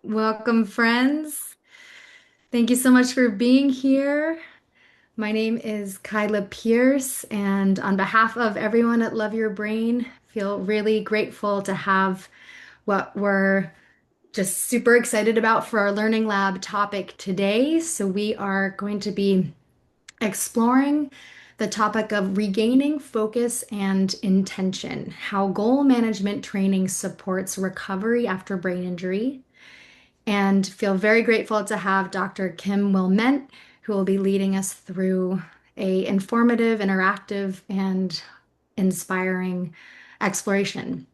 Welcome, friends. Thank you so much for being here. My name is Kyla Pierce, and on behalf of everyone at Love Your Brain, feel really grateful to have what we're just super excited about for our Learning Lab topic today. So we are going to be exploring the topic of regaining focus and intention, how goal management training supports recovery after brain injury, and feel very grateful to have Dr. Kim Willment, who will be leading us through a informative, interactive, and inspiring exploration.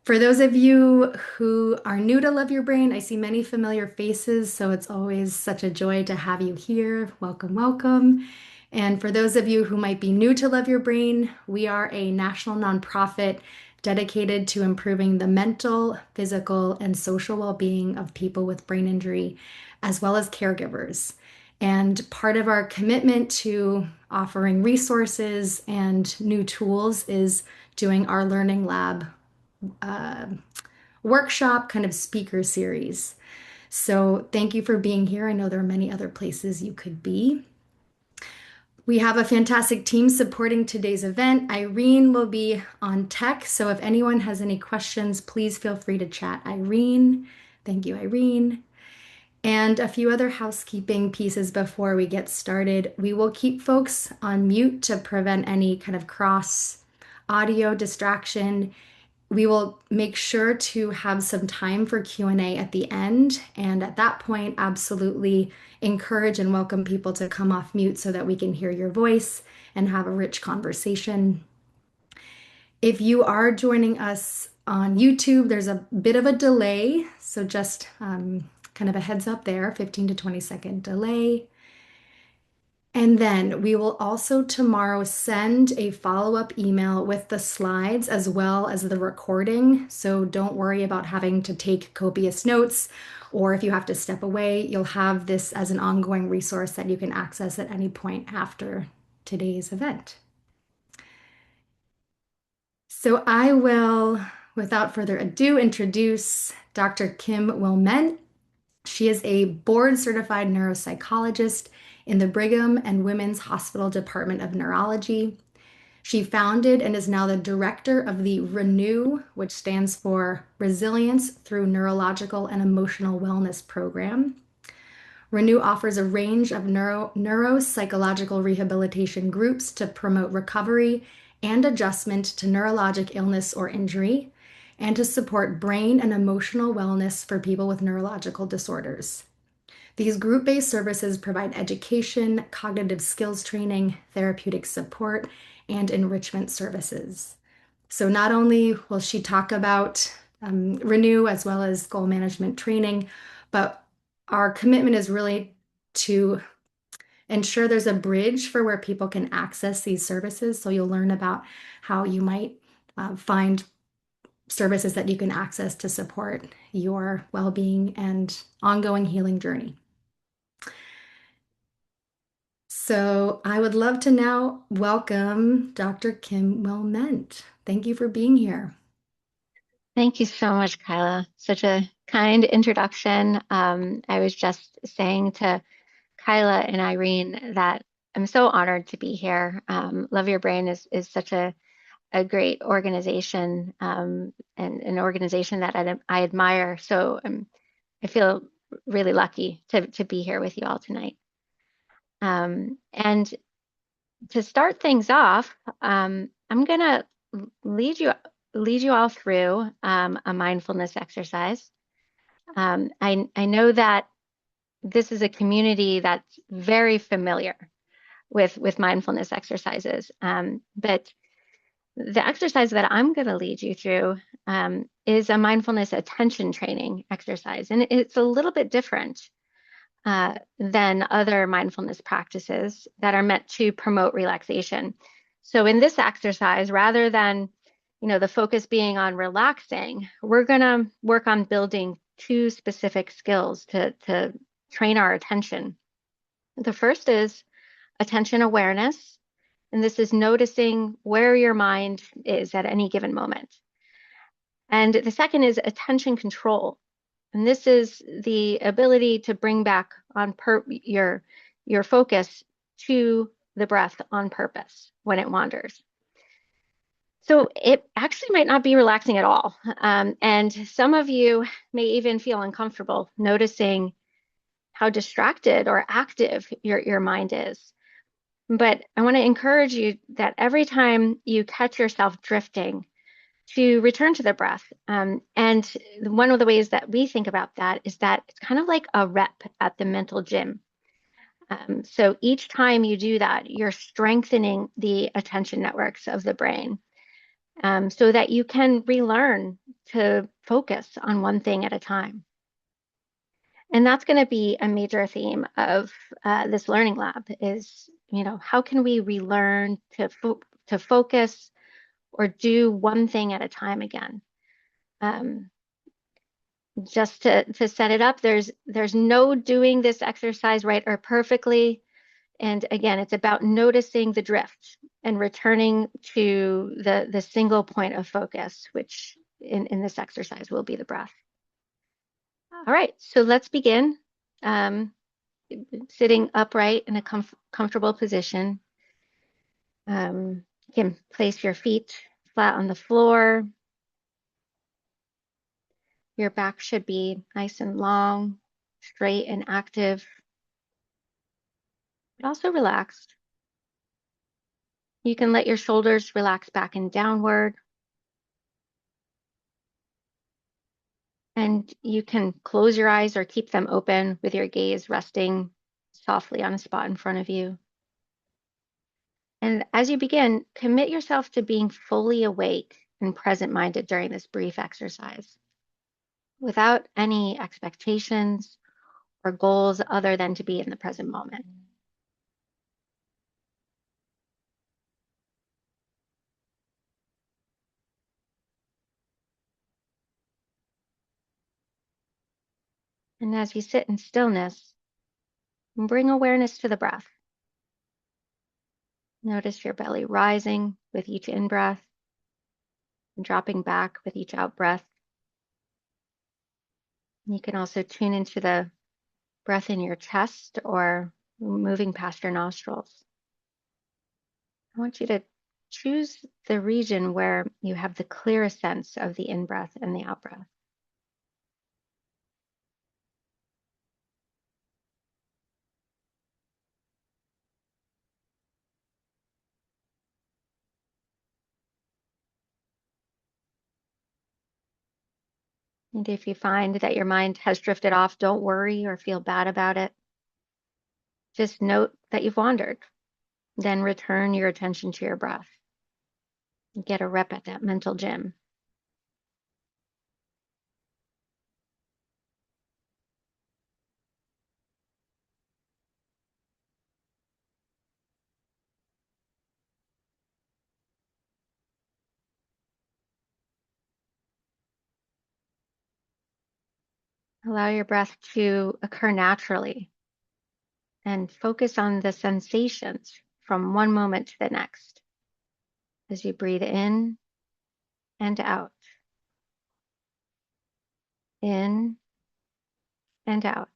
For those of you who are new to Love Your Brain, I see many familiar faces, so it's always such a joy to have you here. Welcome, welcome. And for those of you who might be new to Love Your Brain, we are a national nonprofit dedicated to improving the mental, physical, and social well-being of people with brain injury, as well as caregivers. And part of our commitment to offering resources and new tools is doing our Learning Lab uh, workshop kind of speaker series. So thank you for being here. I know there are many other places you could be. We have a fantastic team supporting today's event. Irene will be on tech, so if anyone has any questions, please feel free to chat Irene. Thank you, Irene. And a few other housekeeping pieces before we get started. We will keep folks on mute to prevent any kind of cross audio distraction. We will make sure to have some time for Q&A at the end, and at that point, absolutely encourage and welcome people to come off mute so that we can hear your voice and have a rich conversation. If you are joining us on YouTube, there's a bit of a delay, so just kind of a heads up there, 15 to 20-second delay. And then we will also tomorrow send a follow-up email with the slides as well as the recording. So don't worry about having to take copious notes, or if you have to step away, you'll have this as an ongoing resource that you can access at any point after today's event. So I will, without further ado, introduce Dr. Kim Willment. She is a board certified neuropsychologist in the Brigham and Women's Hospital Department of Neurology. She founded and is now the director of the Renew, which stands for Resilience Through Neurological and Emotional Wellness Program. Renew offers a range of neuropsychological rehabilitation groups to promote recovery and adjustment to neurologic illness or injury, and to support brain and emotional wellness for people with neurological disorders. These group-based services provide education, cognitive skills training, therapeutic support, and enrichment services. So not only will she talk about Renew as well as goal management training, but our commitment is really to ensure there's a bridge for where people can access these services. So you'll learn about how you might find services that you can access to support your well-being and ongoing healing journey. So I would love to now welcome Dr. Kim Willment. Thank you for being here. Thank you so much, Kyla. Such a kind introduction. I was just saying to Kyla and Irene that I'm so honored to be here. Love Your Brain is such a great organization, and an organization that I admire. So I feel really lucky to be here with you all tonight. And to start things off, I'm gonna lead you lead you all through a mindfulness exercise. I know that this is a community that's very familiar with mindfulness exercises, but the exercise that I'm going to lead you through is a mindfulness attention training exercise, and it's a little bit different than other mindfulness practices that are meant to promote relaxation. So in this exercise, rather than the focus being on relaxing, we're going to work on building two specific skills to train our attention. The first is attention awareness, and this is noticing where your mind is at any given moment. And the second is attention control. And this is the ability to bring back on your focus to the breath on purpose when it wanders. So it actually might not be relaxing at all. And some of you may even feel uncomfortable noticing how distracted or active your mind is. But I want to encourage you that every time you catch yourself drifting, to return to the breath. And one of the ways that we think about that is that it's kind of like a rep at the mental gym. So each time you do that, you're strengthening the attention networks of the brain, so that you can relearn to focus on one thing at a time. And that's going to be a major theme of this learning lab is, how can we relearn to focus or do one thing at a time again? Um, just to set it up, there's no doing this exercise right or perfectly. And again, it's about noticing the drift and returning to the single point of focus, which in this exercise will be the breath. All right, so let's begin. Um, Sitting upright in a comfortable position. You can place your feet flat on the floor. Your back should be nice and long, straight and active, but also relaxed. You can let your shoulders relax back and downward. And you can close your eyes or keep them open with your gaze resting softly on a spot in front of you. And as you begin, commit yourself to being fully awake and present-minded during this brief exercise without any expectations or goals other than to be in the present moment. And as you sit in stillness, bring awareness to the breath. Notice your belly rising with each in-breath and dropping back with each out-breath. You can also tune into the breath in your chest or moving past your nostrils. I want you to choose the region where you have the clearest sense of the in-breath and the out-breath. And if you find that your mind has drifted off, don't worry or feel bad about it. Just note that you've wandered. Then return your attention to your breath. Get a rep at that mental gym. Allow your breath to occur naturally and focus on the sensations from one moment to the next as you breathe in and out, in and out.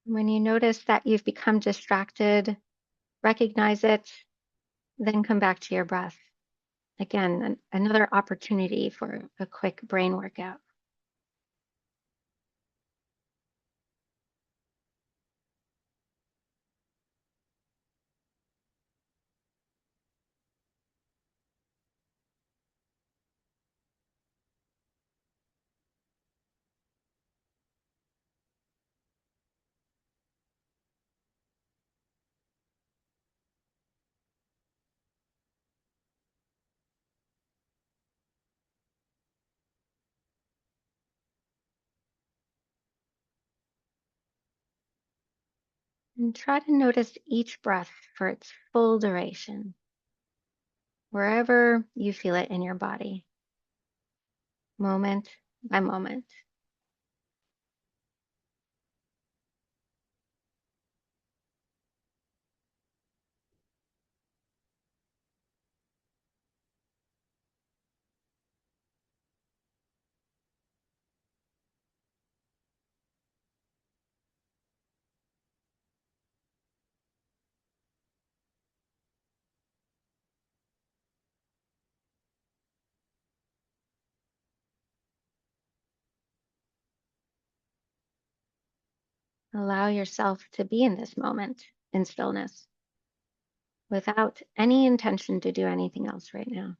When you notice that you've become distracted, recognize it, then come back to your breath. Again, another opportunity for a quick brain workout. And try to notice each breath for its full duration. wherever you feel it in your body, moment by moment. Allow yourself to be in this moment in stillness without any intention to do anything else right now.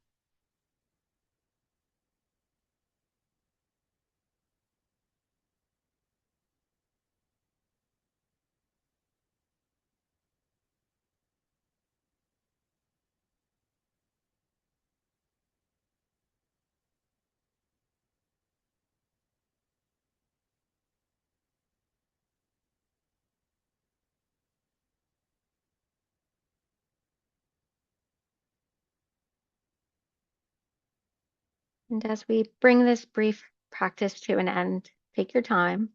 And as we bring this brief practice to an end, take your time.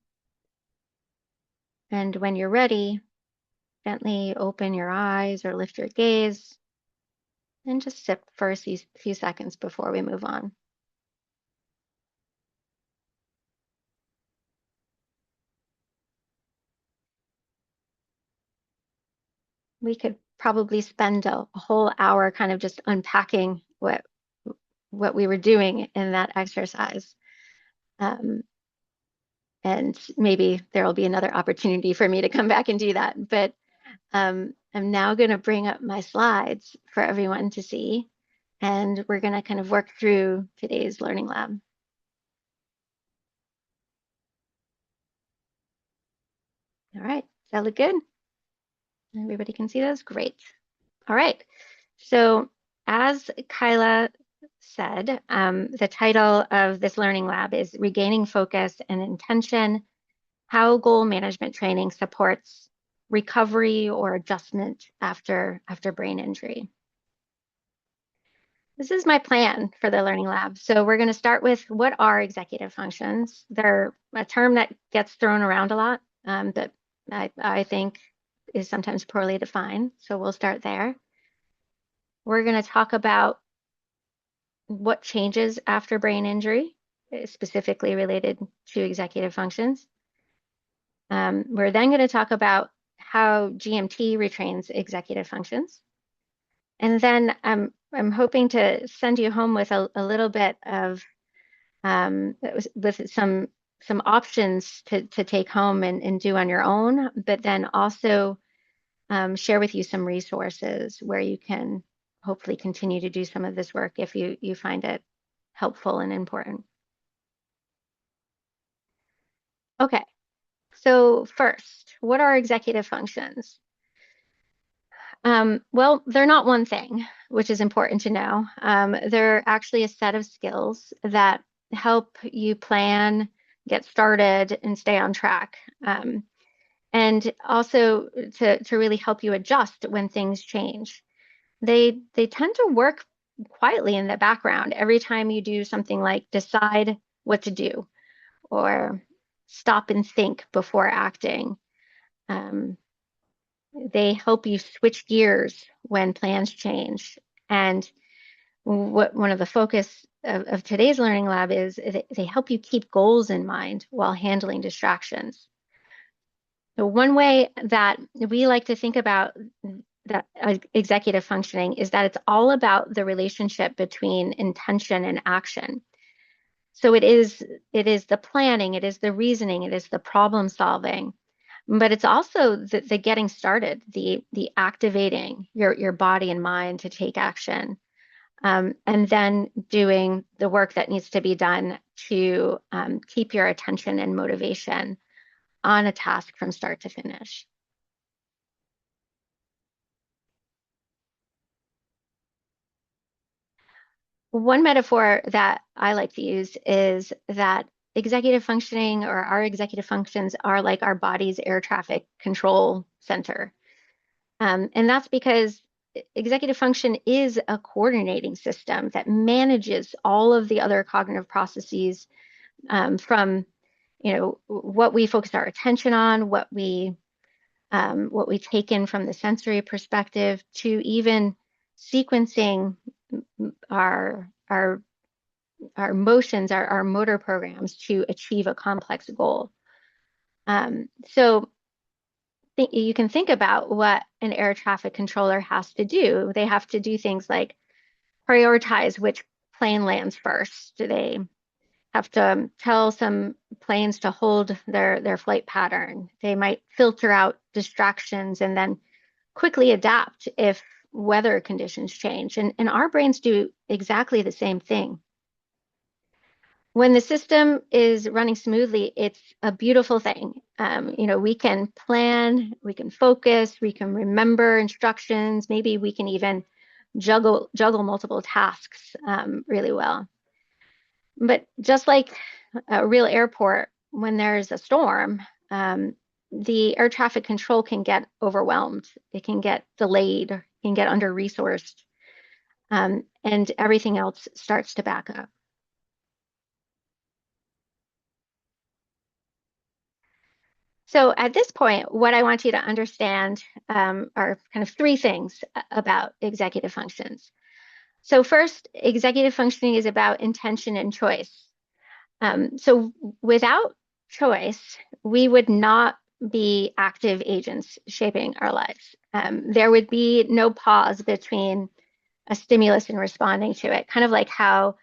And when you're ready, gently open your eyes or lift your gaze and just sit for a few seconds before we move on. We could probably spend a whole hour kind of just unpacking what we were doing in that exercise. Um, and maybe there will be another opportunity for me to come back and do that. But I'm now going to bring up my slides for everyone to see, and we're going to kind of work through today's learning lab. All right, does that look good? Everybody can see those? Great. All right. So as Kyla said, the title of this learning lab is Regaining Focus and Intention, How Goal Management Training Supports Recovery or Adjustment After Brain Injury. This is my plan for the learning lab. So we're going to start with what are executive functions. They're a term that gets thrown around a lot, that I think is sometimes poorly defined. So we'll start there. We're going to talk about what changes after brain injury, specifically related to executive functions. We're then going to talk about how GMT retrains executive functions. And then I'm hoping to send you home with a little bit of with some options to take home and do on your own, but then also share with you some resources where you can hopefully continue to do some of this work if you find it helpful and important. Okay, so first, what are executive functions? Well, they're not one thing, which is important to know. They're actually a set of skills that help you plan, get started, and stay on track. And also to really help you adjust when things change. They tend to work quietly in the background every time you do something like decide what to do or stop and think before acting. Um, they help you switch gears when plans change. And what one of the focus of today's learning lab is they help you keep goals in mind while handling distractions. So one way that we like to think about that executive functioning is that it's all about the relationship between intention and action. So it is the planning, it is the reasoning, it is the problem solving, but it's also the getting started, the activating your body and mind to take action, and then doing the work that needs to be done to keep your attention and motivation on a task from start to finish. One metaphor that I like to use is that executive functioning or our executive functions are like our body's air traffic control center. And that's because executive function is a coordinating system that manages all of the other cognitive processes, from what we focus our attention on, what we take in from the sensory perspective, to even sequencing our our motions, our motor programs to achieve a complex goal. So you can think about what an air traffic controller has to do. They have to do things like prioritize which plane lands first. Do they have to tell some planes to hold their flight pattern? They might filter out distractions and then quickly adapt if weather conditions change. And our brains do exactly the same thing. When the system is running smoothly, it's a beautiful thing. We can plan, we can focus, we can remember instructions. Maybe we can even juggle multiple tasks really well. But just like a real airport, when there's a storm, the air traffic control can get overwhelmed. It can get delayed, it can get under-resourced, and everything else starts to back up. So at this point, what I want you to understand are kind of three things about executive functions. So first, executive functioning is about intention and choice. So without choice, we would not be active agents shaping our lives. There would be no pause between a stimulus and responding to it, kind of like how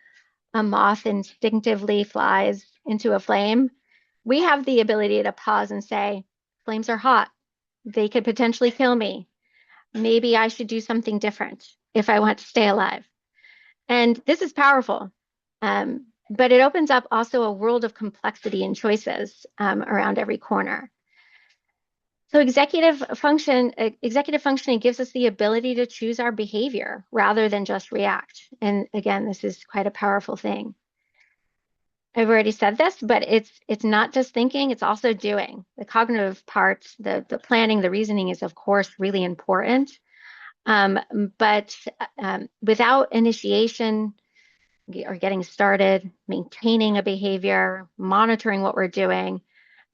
a moth instinctively flies into a flame. We have the ability to pause and say, flames are hot. They could potentially kill me. Maybe I should do something different if I want to stay alive. And this is powerful. But it opens up also a world of complexity and choices around every corner. So executive functioning gives us the ability to choose our behavior rather than just react. And again, this is quite a powerful thing. I've already said this, but it's not just thinking, it's also doing. The cognitive parts, the planning, the reasoning is of course really important. But without initiation or getting started, maintaining a behavior, monitoring what we're doing,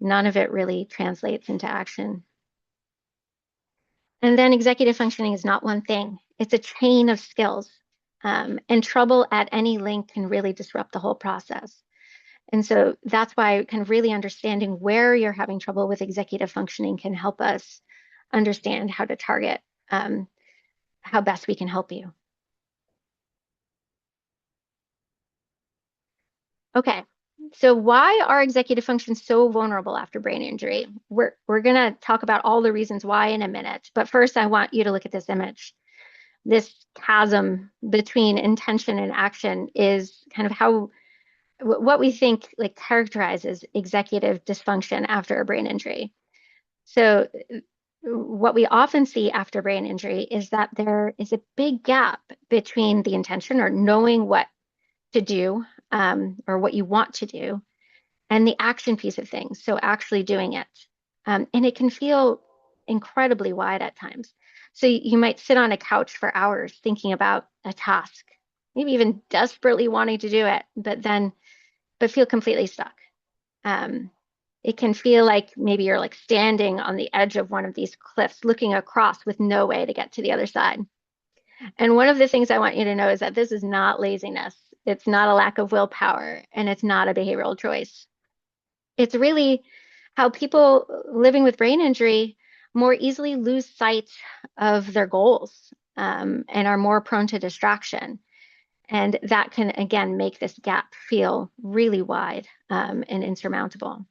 none of it really translates into action. And then executive functioning is not one thing, it's a chain of skills. And trouble at any link can really disrupt the whole process. And so that's why kind of really understanding where you're having trouble with executive functioning can help us understand how to target how best we can help you. Okay, so why are executive functions so vulnerable after brain injury? We're going to talk about all the reasons why in a minute, but first I want you to look at this image. This chasm between intention and action is kind of how what we think like characterizes executive dysfunction after a brain injury. So what we often see after brain injury is that there is a big gap between the intention or knowing what to do, or what you want to do, and the action piece of things. So actually doing it. And it can feel incredibly wide at times. So you might sit on a couch for hours thinking about a task, maybe even desperately wanting to do it, but feel completely stuck. It can feel like maybe you're like standing on the edge of one of these cliffs, looking across with no way to get to the other side. And one of the things I want you to know is that this is not laziness. It's not a lack of willpower, and it's not a behavioral choice. It's really how people living with brain injury more easily lose sight of their goals, and are more prone to distraction. And that can, again, make this gap feel really wide, and insurmountable.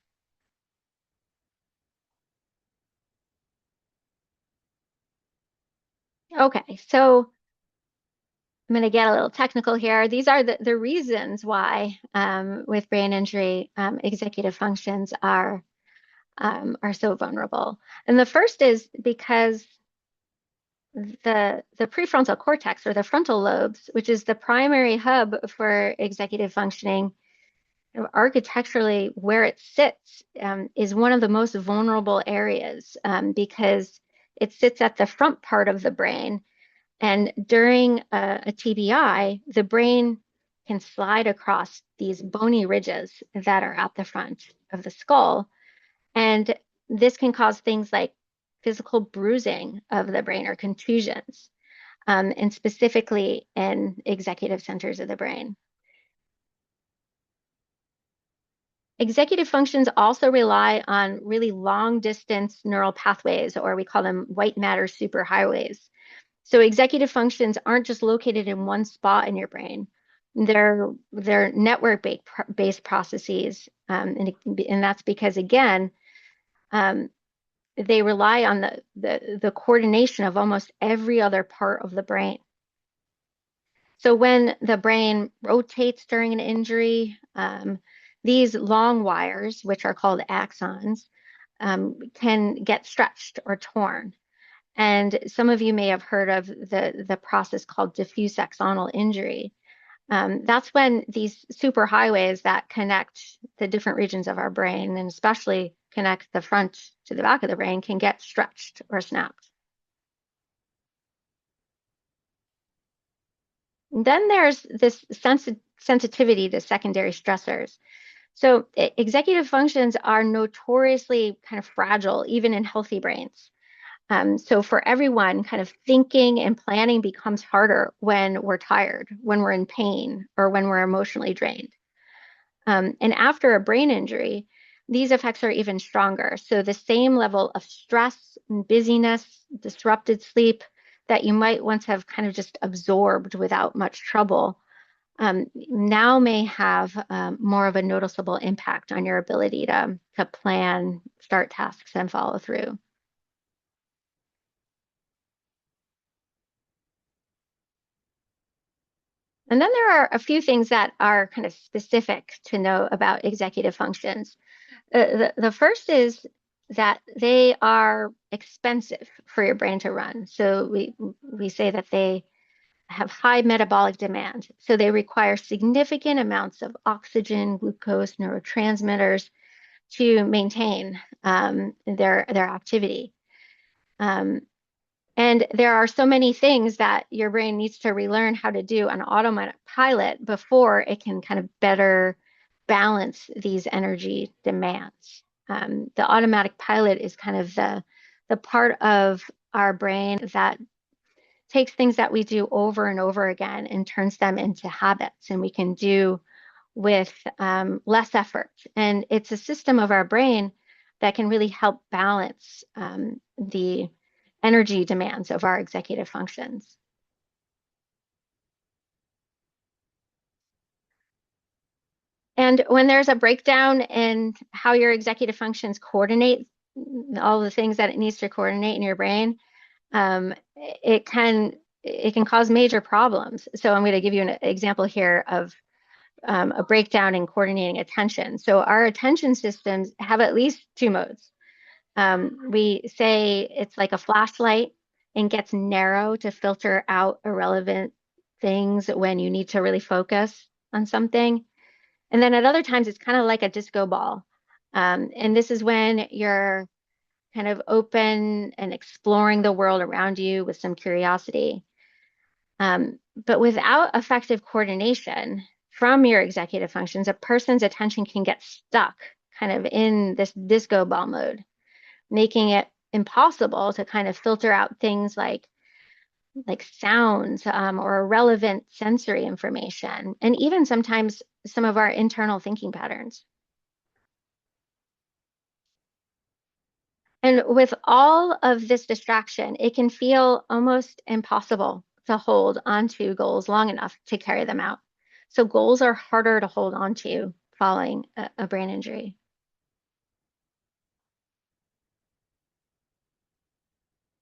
Okay, so I'm going to get a little technical here. These are the reasons why, with brain injury, executive functions are so vulnerable. And the first is because the prefrontal cortex, or the frontal lobes, which is the primary hub for executive functioning, architecturally where it sits, is one of the most vulnerable areas, because it sits at the front part of the brain, And during a TBI, the brain can slide across these bony ridges that are at the front of the skull. And this can cause things like physical bruising of the brain or contusions, and specifically in executive centers of the brain. Executive functions also rely on really long distance neural pathways, or we call them white matter superhighways. So executive functions aren't just located in one spot in your brain. They're network-based processes, and that's because again, um, they rely on the coordination of almost every other part of the brain. So when the brain rotates during an injury, these long wires, which are called axons, can get stretched or torn. And some of you may have heard of the process called diffuse axonal injury. That's when these superhighways that connect the different regions of our brain, and especially connect the front to the back of the brain, can get stretched or snapped. And then there's this sensitivity to secondary stressors. So executive functions are notoriously kind of fragile, even in healthy brains. So for everyone, kind of thinking and planning becomes harder when we're tired, when we're in pain, or when we're emotionally drained. And after a brain injury, these effects are even stronger. So the same level of stress and busyness, disrupted sleep that you might once have kind of just absorbed without much trouble, now may have more of a noticeable impact on your ability to plan, start tasks, and follow through. And then there are a few things that are kind of specific to know about executive functions. The first is that they are expensive for your brain to run. So we say that they have high metabolic demand. So they require significant amounts of oxygen, glucose, neurotransmitters to maintain their activity. Um, and there are so many things that your brain needs to relearn how to do on automatic pilot before it can kind of better balance these energy demands. The automatic pilot is kind of the part of our brain that takes things that we do over and over again and turns them into habits, and we can do with less effort. And it's a system of our brain that can really help balance the energy demands of our executive functions. And when there's a breakdown in how your executive functions coordinate, all the things that it needs to coordinate in your brain, it can cause major problems. So I'm going to give you an example here of a breakdown in coordinating attention. So our attention systems have at least two modes. We say it's like a flashlight and gets narrow to filter out irrelevant things when you need to really focus on something. And then at other times, it's kind of like a disco ball. And this is when you're kind of open and exploring the world around you with some curiosity. But without effective coordination from your executive functions, a person's attention can get stuck kind of in this disco ball mode, making it impossible to kind of filter out things like sounds, or irrelevant sensory information, and even sometimes some of our internal thinking patterns. And with all of this distraction, it can feel almost impossible to hold onto goals long enough to carry them out. So goals are harder to hold onto following a brain injury.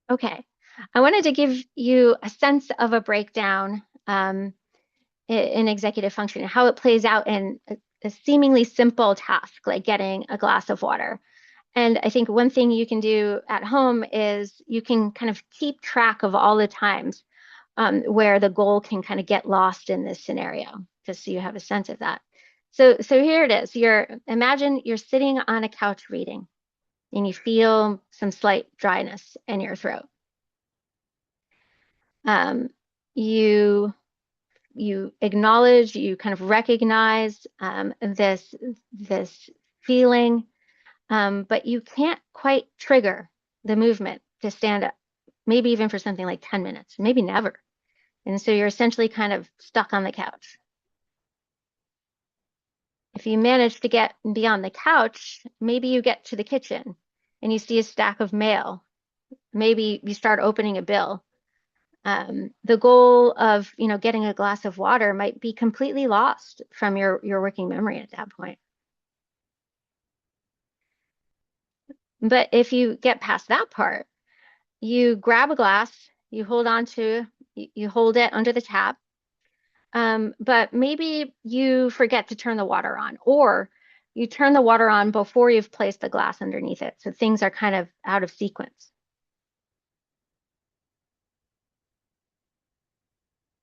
Okay, I wanted to give you a sense of a breakdown in executive function, how it plays out in a seemingly simple task like getting a glass of water. And I think one thing you can do at home is you can kind of keep track of all the times where the goal can kind of get lost in this scenario, just so you have a sense of that. So here it is. Imagine you're sitting on a couch reading, and you feel some slight dryness in your throat. Um, you you acknowledge, you kind of recognize this feeling, but you can't quite trigger the movement to stand up, maybe even for something like 10 minutes, maybe never. And so you're essentially kind of stuck on the couch. If you manage to get beyond the couch, maybe you get to the kitchen and you see a stack of mail. Maybe you start opening a bill. The goal of, getting a glass of water might be completely lost from your working memory at that point. But if you get past that part, you grab a glass, you hold on to, you hold it under the tap, but maybe you forget to turn the water on, or you turn the water on before you've placed the glass underneath it. So things are kind of out of sequence.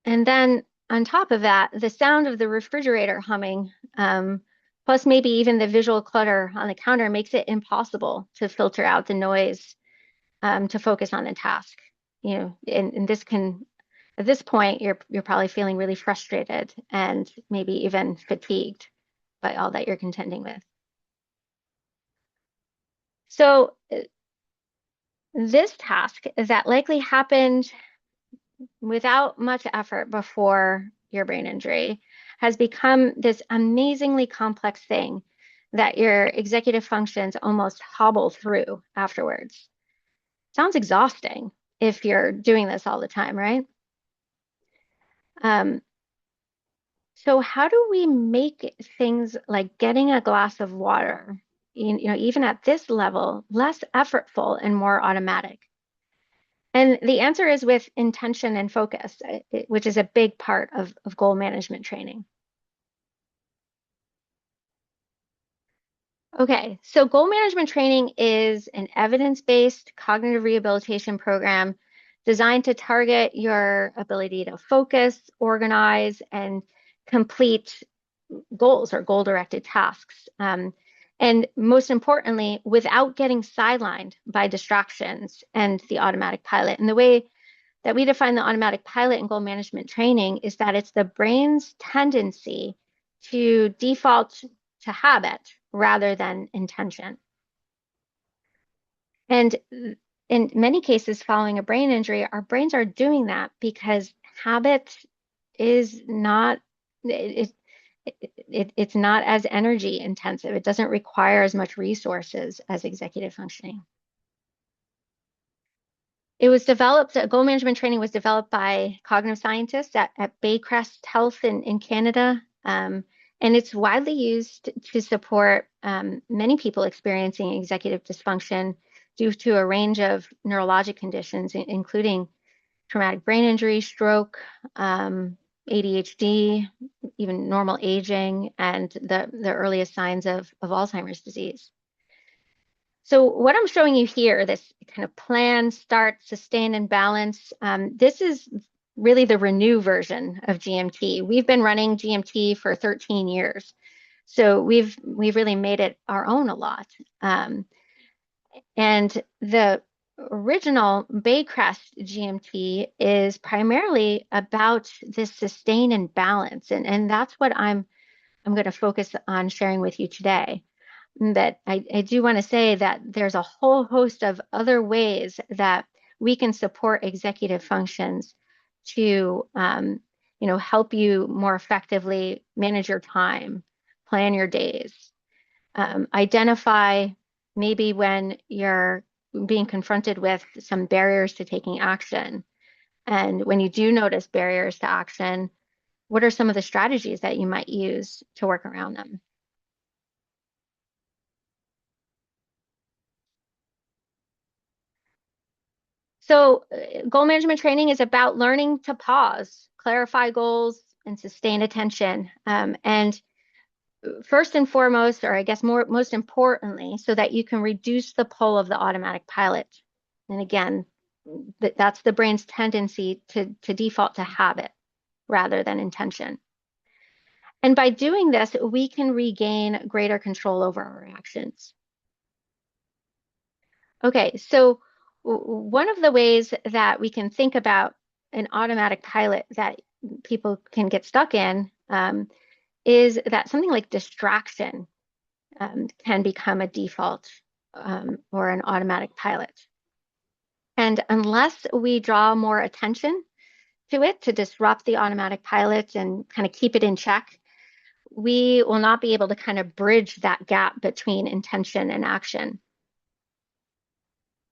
And then on top of that, the sound of the refrigerator humming, plus maybe even the visual clutter on the counter makes it impossible to filter out the noise, to focus on the task. And this can, at this point, you're probably feeling really frustrated and maybe even fatigued by all that you're contending with. So this task that likely happened without much effort before your brain injury has become this amazingly complex thing that your executive functions almost hobble through afterwards. Sounds exhausting if you're doing this all the time, right? Um, so how do we make things like getting a glass of water, even at this level, less effortful and more automatic? And the answer is with intention and focus, which is a big part of goal management training. Okay, so goal management training is an evidence-based cognitive rehabilitation program designed to target your ability to focus, organize, and complete goals or goal-directed tasks. And most importantly, without getting sidelined by distractions and the automatic pilot. And the way that we define the automatic pilot in goal management training is that it's the brain's tendency to default to habit rather than intention. And in many cases following a brain injury, our brains are doing that because habit is not it, it's not as energy intensive. It doesn't require as much resources as executive functioning. It was developed, goal management training was developed by cognitive scientists at Baycrest Health in Canada. And it's widely used to support many people experiencing executive dysfunction due to a range of neurologic conditions, including traumatic brain injury, stroke, ADHD, even normal aging, and the earliest signs of Alzheimer's disease. So what I'm showing you here, this kind of plan, start, sustain, and balance, this is really the renew version of GMT. We've been running GMT for 13 years. So we've really made it our own a lot. And the original Baycrest GMT is primarily about this sustain and balance. And that's what I'm going to focus on sharing with you today. But I do want to say that there's a whole host of other ways that we can support executive functions to, help you more effectively manage your time, plan your days, identify maybe when you're being confronted with some barriers to taking action. And when you do notice barriers to action, what are some of the strategies that you might use to work around them? So, goal management training is about learning to pause, clarify goals, and sustain attention. And first and foremost, or I guess most importantly, so that you can reduce the pull of the automatic pilot. And again, that's the brain's tendency to default to habit rather than intention. And by doing this, we can regain greater control over our actions. Okay, so one of the ways that we can think about an automatic pilot that people can get stuck in is that something like distraction can become a default or an automatic pilot. And unless we draw more attention to it to disrupt the automatic pilot and kind of keep it in check, we will not be able to kind of bridge that gap between intention and action.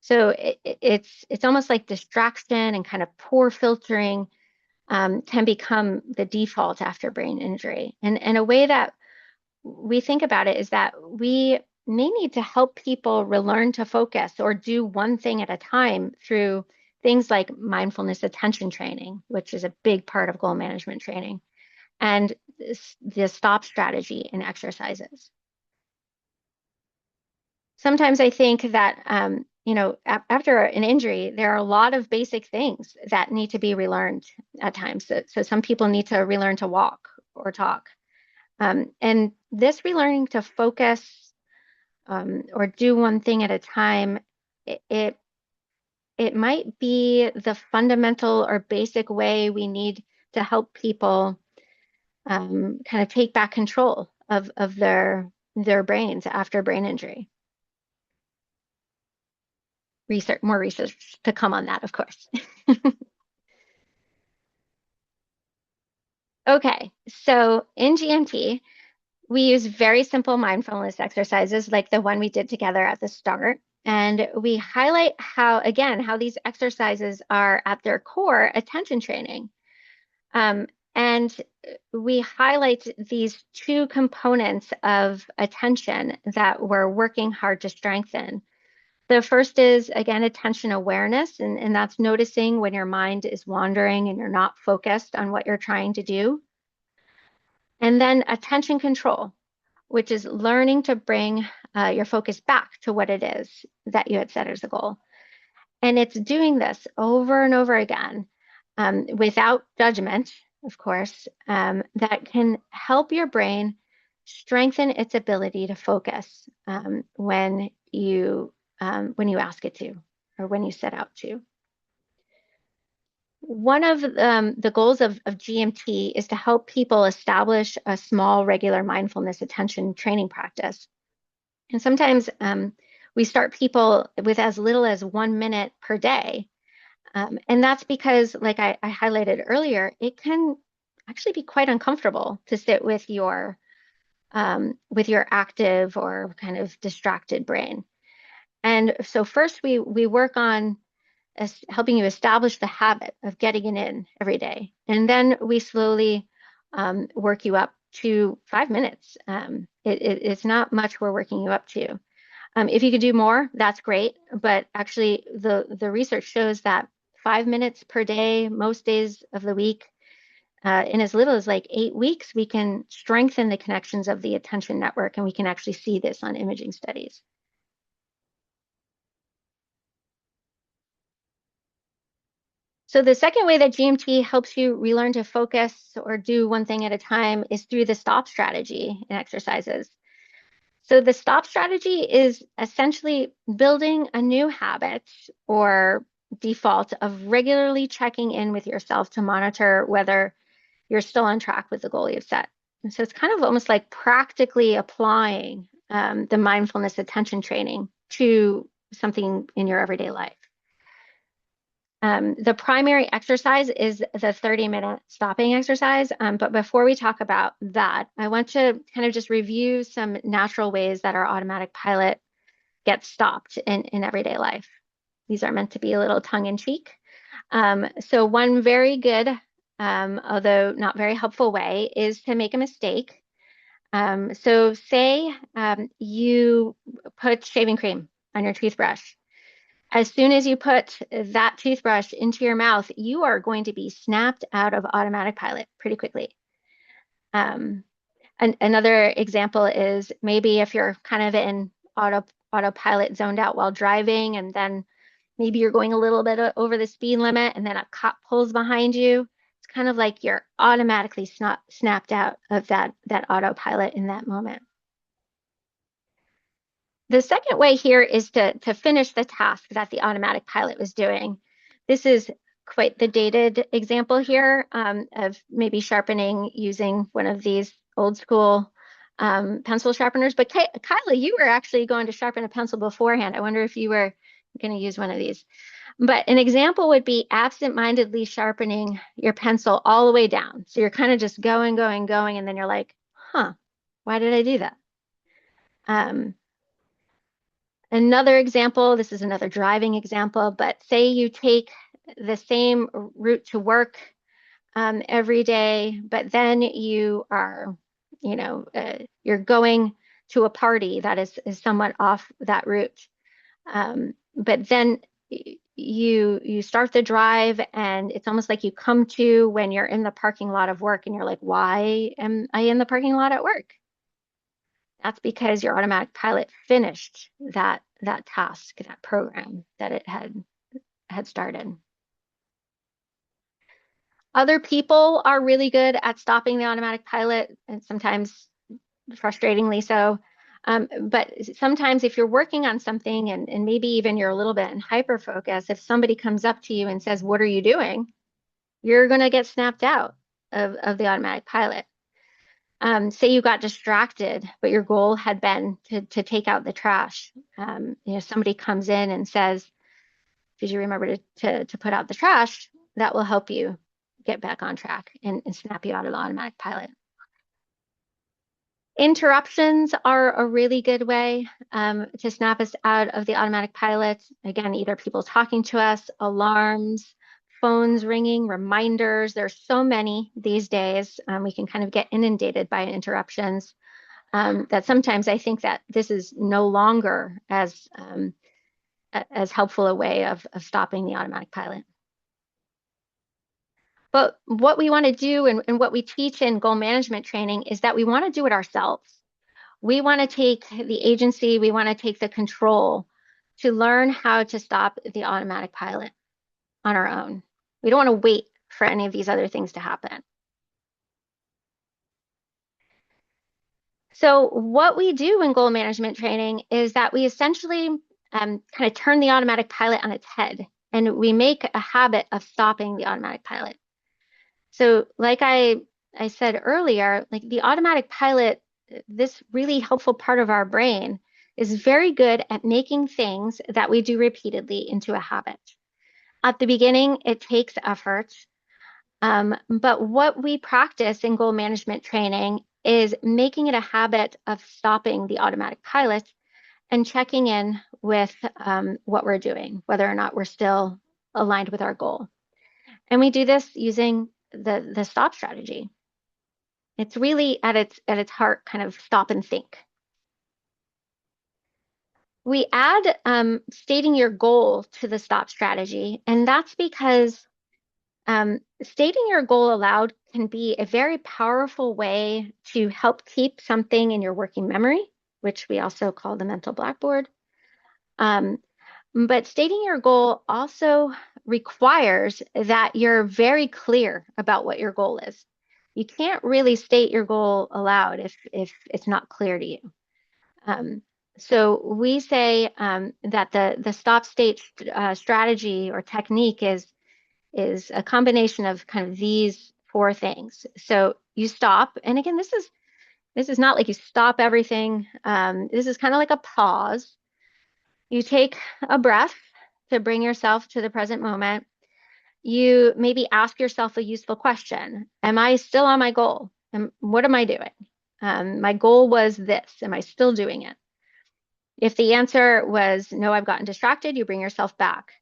So it's almost like distraction and kind of poor filtering can become the default after brain injury. And a way that we think about it is that we may need to help people relearn to focus or do one thing at a time through things like mindfulness attention training, which is a big part of goal management training, and the stop strategy in exercises. Sometimes I think that, after an injury, there are a lot of basic things that need to be relearned at times. So some people need to relearn to walk or talk. And this relearning to focus or do one thing at a time, it, it it might be the fundamental or basic way we need to help people kind of take back control of their brains after brain injury. More research to come on that, of course. Okay, so in GMT, we use very simple mindfulness exercises like the one we did together at the start. And we highlight how these exercises are at their core attention training. And we highlight these two components of attention that we're working hard to strengthen. The first is, again, attention awareness, and that's noticing when your mind is wandering and you're not focused on what you're trying to do. And then attention control, which is learning to bring your focus back to what it is that you had set as a goal. And it's doing this over and over again without judgment, of course, that can help your brain strengthen its ability to focus when you ask it to or when you set out to. One of the goals of GMT is to help people establish a small, regular mindfulness attention training practice. And sometimes we start people with as little as 1 minute per day. And that's because, like I highlighted earlier, it can actually be quite uncomfortable to sit with your active or kind of distracted brain. And so first we work on helping you establish the habit of getting it in every day. And then we slowly work you up to 5 minutes. It's not much we're working you up to. If you could do more, that's great. But actually, the research shows that 5 minutes per day, most days of the week, in as little as like 8 weeks, we can strengthen the connections of the attention network, and we can actually see this on imaging studies. So the second way that GMT helps you relearn to focus or do one thing at a time is through the stop strategy in exercises. So the stop strategy is essentially building a new habit or default of regularly checking in with yourself to monitor whether you're still on track with the goal you've set. And so it's kind of almost like practically applying the mindfulness attention training to something in your everyday life. The primary exercise is the 30-minute stopping exercise. But before we talk about that, I want to kind of just review some natural ways that our automatic pilot gets stopped in everyday life. These are meant to be a little tongue-in-cheek. So one very good, although not very helpful way is to make a mistake. So say you put shaving cream on your toothbrush. As soon as you put that toothbrush into your mouth, you are going to be snapped out of automatic pilot pretty quickly. Another example is maybe if you're kind of in autopilot zoned out while driving, and then maybe you're going a little bit over the speed limit, and then a cop pulls behind you. It's kind of like you're automatically snapped out of that autopilot in that moment. The second way here is to finish the task that the automatic pilot was doing. This is quite the dated example here of maybe sharpening using one of these old school pencil sharpeners. But Kyla, you were actually going to sharpen a pencil beforehand. I wonder if you were going to use one of these. But an example would be absent-mindedly sharpening your pencil all the way down. So you're kind of just going, going, going, and then you're like, huh, why did I do that? Um, Another example, this is another driving example, but say you take the same route to work every day, but then you are, you're going to a party that is somewhat off that route. But then you start the drive, and it's almost like you come to when you're in the parking lot of work, and you're like, why am I in the parking lot at work? That's because your automatic pilot finished that task, that program that it had started. Other people are really good at stopping the automatic pilot, and sometimes frustratingly so. But sometimes if you're working on something and maybe even you're a little bit in hyper focus, if somebody comes up to you and says, "What are you doing?" you're going to get snapped out of the automatic pilot. Say you got distracted, but your goal had been to take out the trash. Somebody comes in and says, "Did you remember to put out the trash?" That will help you get back on track and snap you out of the automatic pilot. Interruptions are a really good way to snap us out of the automatic pilot. Again, either people talking to us, alarms, phones ringing, reminders. There's so many these days. We can kind of get inundated by interruptions that sometimes I think that this is no longer as helpful a way of stopping the automatic pilot. But what we want to do and what we teach in goal management training is that we want to do it ourselves. We want to take the agency, we want to take the control to learn how to stop the automatic pilot on our own. We don't want to wait for any of these other things to happen. So, what we do in goal management training is that we essentially kind of turn the automatic pilot on its head, and we make a habit of stopping the automatic pilot. So, like I said earlier, like the automatic pilot, this really helpful part of our brain is very good at making things that we do repeatedly into a habit. At the beginning, it takes effort. But what we practice in goal management training is making it a habit of stopping the automatic pilot and checking in with what we're doing, whether or not we're still aligned with our goal. And we do this using the stop strategy. It's really at its heart kind of stop and think. We add stating your goal to the stop strategy, and that's because stating your goal aloud can be a very powerful way to help keep something in your working memory, which we also call the mental blackboard. But stating your goal also requires that you're very clear about what your goal is. You can't really state your goal aloud if it's not clear to you. So we say that the stop state strategy or technique is a combination of kind of these four things. So you stop, and again, this is not like you stop everything. This is kind of like a pause. You take a breath to bring yourself to the present moment. You maybe ask yourself a useful question. Am I still on my goal? What am I doing? My goal was this. Am I still doing it? If the answer was no, I've gotten distracted, you bring yourself back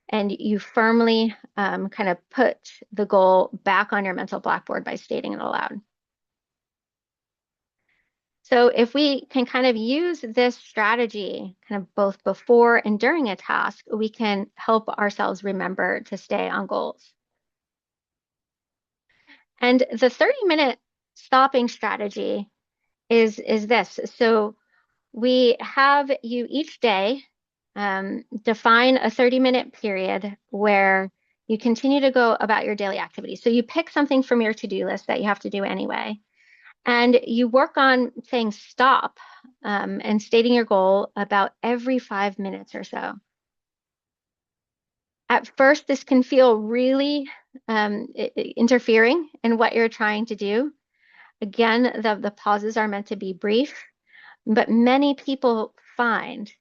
and you firmly kind of put the goal back on your mental blackboard by stating it aloud. So if we can kind of use this strategy kind of both before and during a task, we can help ourselves remember to stay on goals. And the 30-minute stopping strategy is this. So we have you each day define a 30-minute period where you continue to go about your daily activities. So you pick something from your to-do list that you have to do anyway, and you work on saying stop and stating your goal about every 5 minutes or so. At first, this can feel really interfering in what you're trying to do. Again, the pauses are meant to be brief, but many people find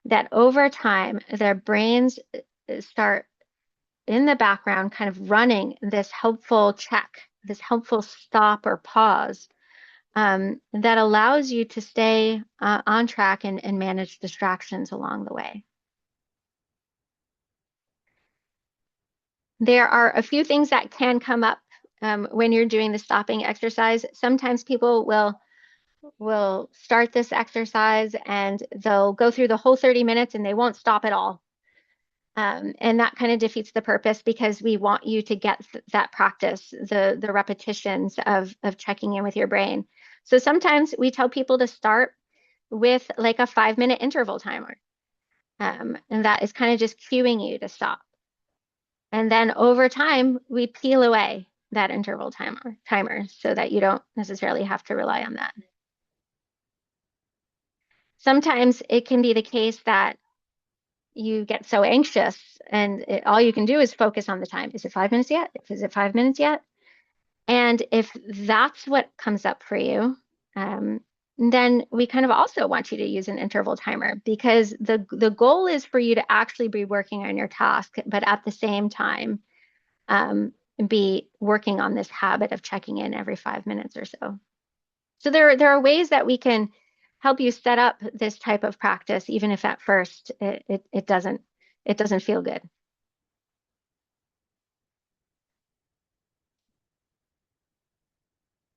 that over time, their brains start in the background kind of running this helpful check, this helpful stop or pause that allows you to stay on track and manage distractions along the way. There are a few things that can come up when you're doing the stopping exercise. Sometimes people will start this exercise and they'll go through the whole 30 minutes and they won't stop at all. And that kind of defeats the purpose because we want you to get that practice, the repetitions of checking in with your brain. So sometimes we tell people to start with like a 5-minute interval timer. And that is kind of just cueing you to stop. And then over time, we peel away that interval timer so that you don't necessarily have to rely on that. Sometimes it can be the case that you get so anxious and all you can do is focus on the time. Is it 5 minutes yet? Is it 5 minutes yet? And if that's what comes up for you, then we kind of also want you to use an interval timer because the goal is for you to actually be working on your task, but at the same time, um, be working on this habit of checking in every 5 minutes or so. So there are ways that we can help you set up this type of practice, even if at first it doesn't feel good.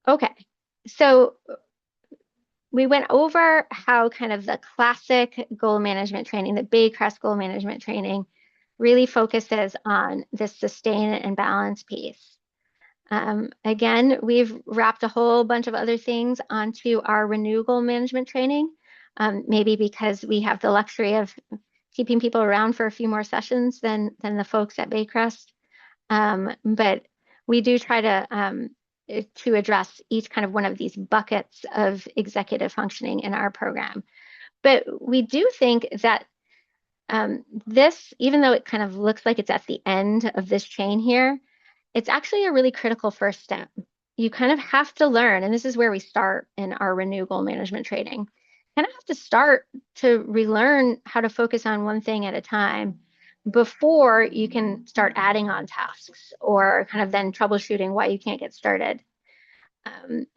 Okay, so we went over how kind of the classic goal management training, the Baycrest goal management training, really focuses on this sustain and balance piece. Again, we've wrapped a whole bunch of other things onto our Renew goal management training, maybe because we have the luxury of keeping people around for a few more sessions than the folks at Baycrest. But we do try to address each kind of one of these buckets of executive functioning in our program. But we do think that this, even though it kind of looks like it's at the end of this chain here, it's actually a really critical first step. You kind of have to learn, and this is where we start in our Renew goal management training. Kind of have to start to relearn how to focus on one thing at a time before you can start adding on tasks or kind of then troubleshooting why you can't get started.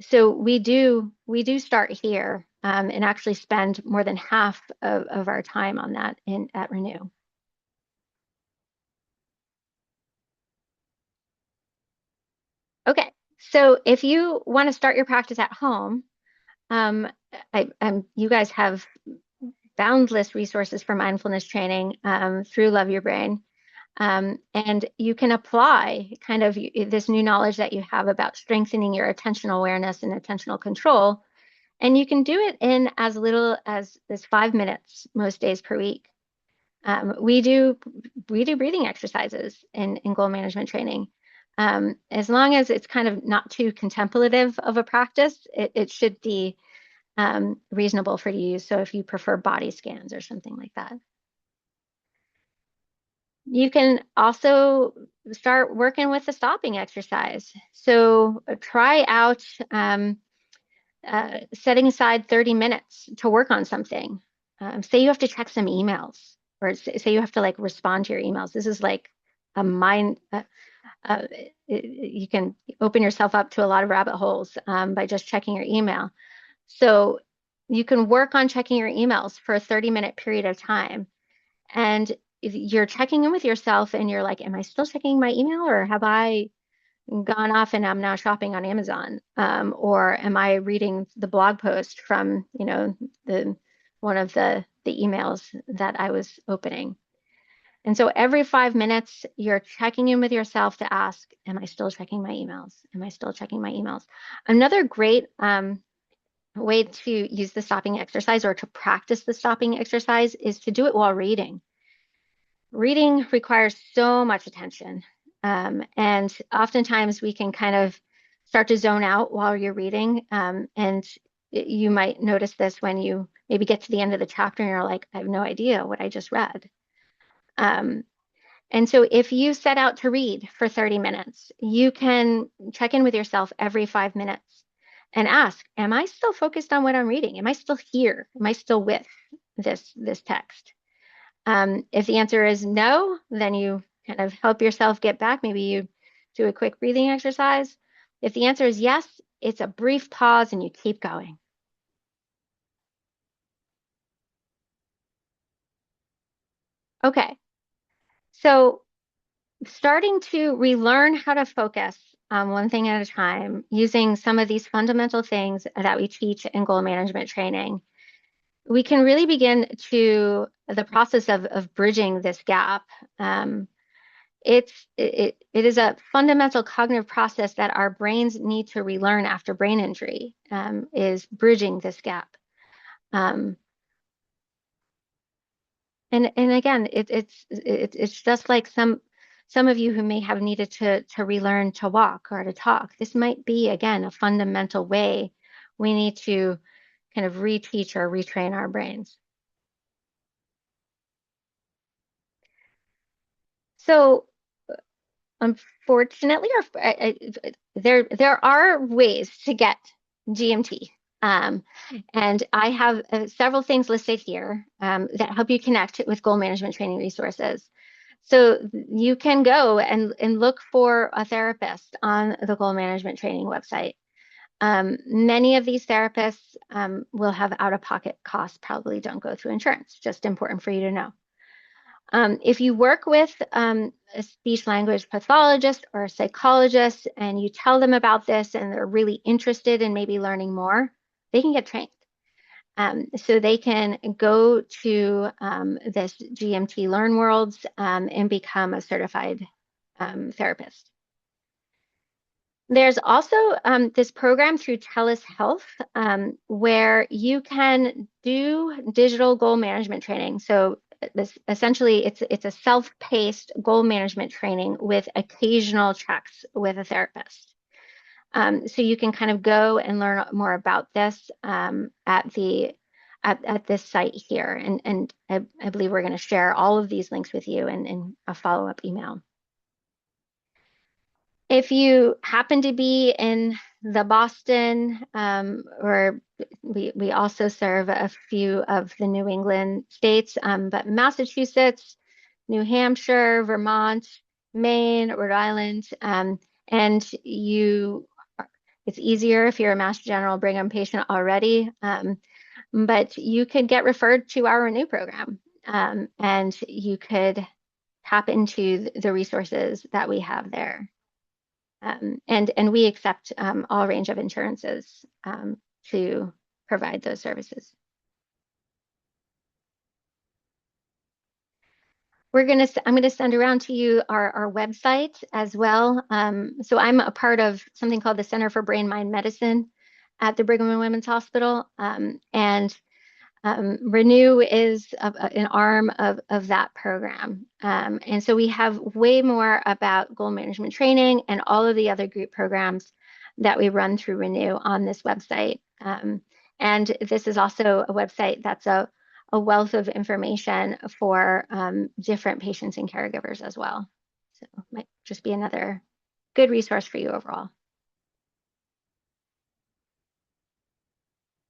So we do start here and actually spend more than half of our time on that at Renew. Okay, so if you want to start your practice at home, um, you guys have boundless resources for mindfulness training through Love Your Brain. And you can apply kind of this new knowledge that you have about strengthening your attentional awareness and attentional control. And you can do it in as little as 5 minutes most days per week. We do breathing exercises in goal management training. As long as it's kind of not too contemplative of a practice, it should be reasonable for you. So if you prefer body scans or something like that. You can also start working with the stopping exercise. So try out setting aside 30 minutes to work on something. Say you have to check some emails, or say you have to like respond to your emails. This is like a mind, uh, you can open yourself up to a lot of rabbit holes by just checking your email. So you can work on checking your emails for a 30-minute period of time. And if you're checking in with yourself and you're like, am I still checking my email or have I gone off and I'm now shopping on Amazon? Or am I reading the blog post from, the one of the emails that I was opening? And so every 5 minutes, you're checking in with yourself to ask, am I still checking my emails? Am I still checking my emails? Another great way to use the stopping exercise or to practice the stopping exercise is to do it while reading. Reading requires so much attention. And oftentimes we can kind of start to zone out while you're reading. And you might notice this when you maybe get to the end of the chapter and you're like, I have no idea what I just read. Um, And so if you set out to read for 30 minutes, you can check in with yourself every 5 minutes and ask, am I still focused on what I'm reading? Am I still here? Am I still with this text? If the answer is no, then you kind of help yourself get back. Maybe you do a quick breathing exercise. If the answer is yes, it's a brief pause and you keep going. Okay, so starting to relearn how to focus one thing at a time using some of these fundamental things that we teach in goal management training, we can really begin to the process of bridging this gap. It is a fundamental cognitive process that our brains need to relearn after brain injury, is bridging this gap. Um, and again, it's just like some of you who may have needed to relearn to walk or to talk. This might be again a fundamental way we need to kind of reteach or retrain our brains. So unfortunately, there are ways to get GMT. Um, and I have several things listed here that help you connect with goal management training resources. So you can go and look for a therapist on the goal management training website. Many of these therapists will have out-of-pocket costs, probably don't go through insurance, just important for you to know. If you work with a speech language pathologist or a psychologist and you tell them about this and they're really interested in maybe learning more, they can get trained. So they can go to this GMT Learn Worlds and become a certified therapist. There's also this program through TELUS Health where you can do digital goal management training. So this essentially it's a self-paced goal management training with occasional checks with a therapist. So you can kind of go and learn more about this at this site here. And I believe we're going to share all of these links with you in a follow-up email. If you happen to be in the Boston, or we also serve a few of the New England states, but Massachusetts, New Hampshire, Vermont, Maine, Rhode Island, and it's easier if you're a Mass General Brigham patient already, but you could get referred to our Renew program, and you could tap into the resources that we have there. And we accept all range of insurances to provide those services. I'm gonna send around to you our website as well. So I'm a part of something called the Center for Brain Mind Medicine at the Brigham and Women's Hospital, and Renew is an arm of that program. And so we have way more about goal management training and all of the other group programs that we run through Renew on this website. And this is also a website that's a wealth of information for different patients and caregivers as well. So it might just be another good resource for you overall.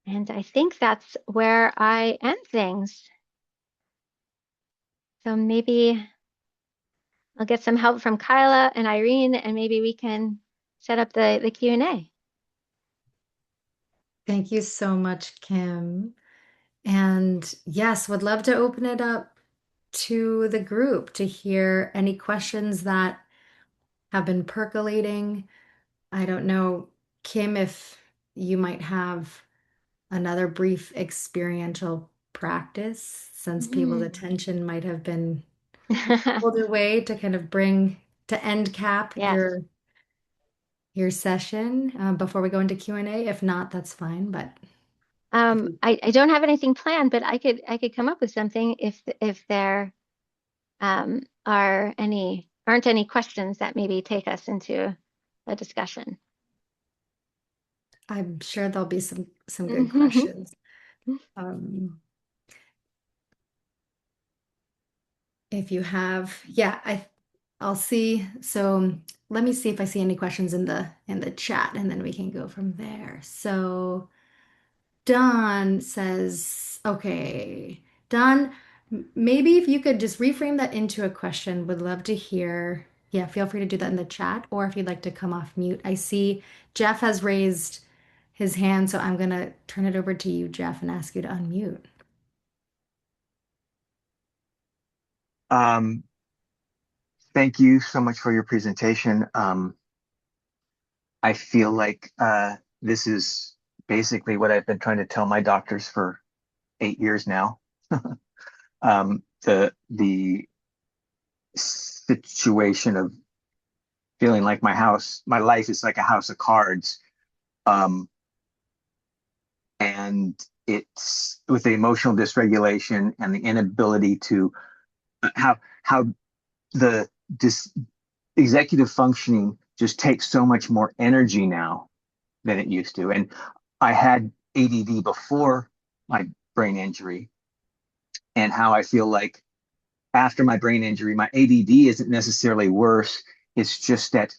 And I think that's where I end things. So maybe I'll get some help from Kyla and Irene, and maybe we can set up the Q&A. Thank you so much, Kim. And yes, would love to open it up to the group to hear any questions that have been percolating. I don't know, Kim, if you might have another brief experiential practice since people's Mm. attention might have been pulled away to kind of bring to end cap Yes. your session before we go into Q&A. If not, that's fine. But if you, I don't have anything planned, but I could come up with something if there aren't any questions that maybe take us into a discussion. I'm sure there'll be some good questions. Um, If you have, yeah, I'll see. So let me see if I see any questions in the chat, and then we can go from there. So Don says, okay, Don, maybe if you could just reframe that into a question, would love to hear. Yeah, feel free to do that in the chat, or if you'd like to come off mute. I see Jeff has raised his hand, so I'm gonna turn it over to you, Jeff, and ask you to unmute. Um, Thank you so much for your presentation. I feel like this is basically what I've been trying to tell my doctors for 8 years now. The situation of feeling like my life is like a house of cards. Um, and it's with the emotional dysregulation and the inability to how the dis executive functioning just takes so much more energy now than it used to. And I had ADD before my brain injury, and how I feel like after my brain injury, my ADD isn't necessarily worse. It's just that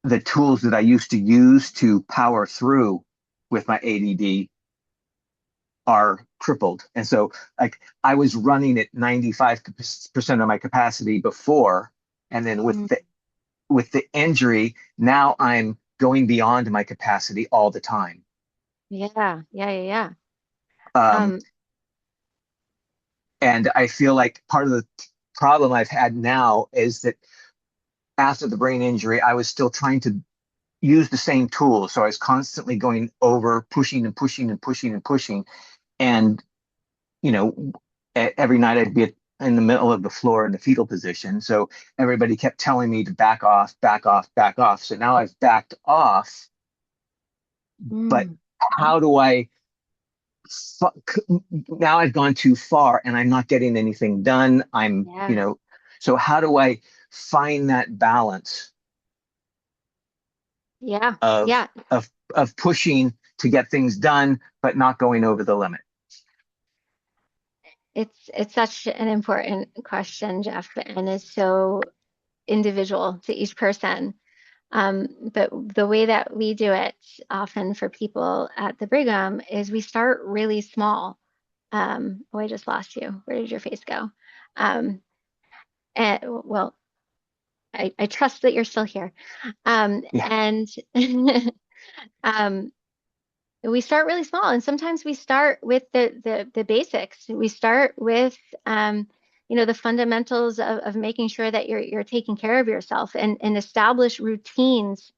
the tools that I used to use to power through with my ADD are crippled. And so, like, I was running at 95% of my capacity before, and then Mm, with the injury, now I'm going beyond my capacity all the time. yeah, yeah, yeah, yeah. Um, Um, and I feel like part of the problem I've had now is that after the brain injury, I was still trying to use the same tools. So I was constantly going over, pushing and pushing and pushing and pushing. And, you know, every night I'd be in the middle of the floor in the fetal position. So everybody kept telling me to back off, back off, back off. So now I've backed off, but mm, how do I now I've gone too far and I'm not getting anything done. yeah, So how do I find that balance yeah, of yeah. of pushing to get things done, but not going over the limit? It's such an important question, Jeff, and is so individual to each person. But the way that we do it often for people at the Brigham is we start really small. Oh, I just lost you. Where did your face go? Um, and well, I trust that you're still here. Yeah. And um, we start really small, and sometimes we start with the basics. We start with the fundamentals of making sure that you're taking care of yourself and establish routines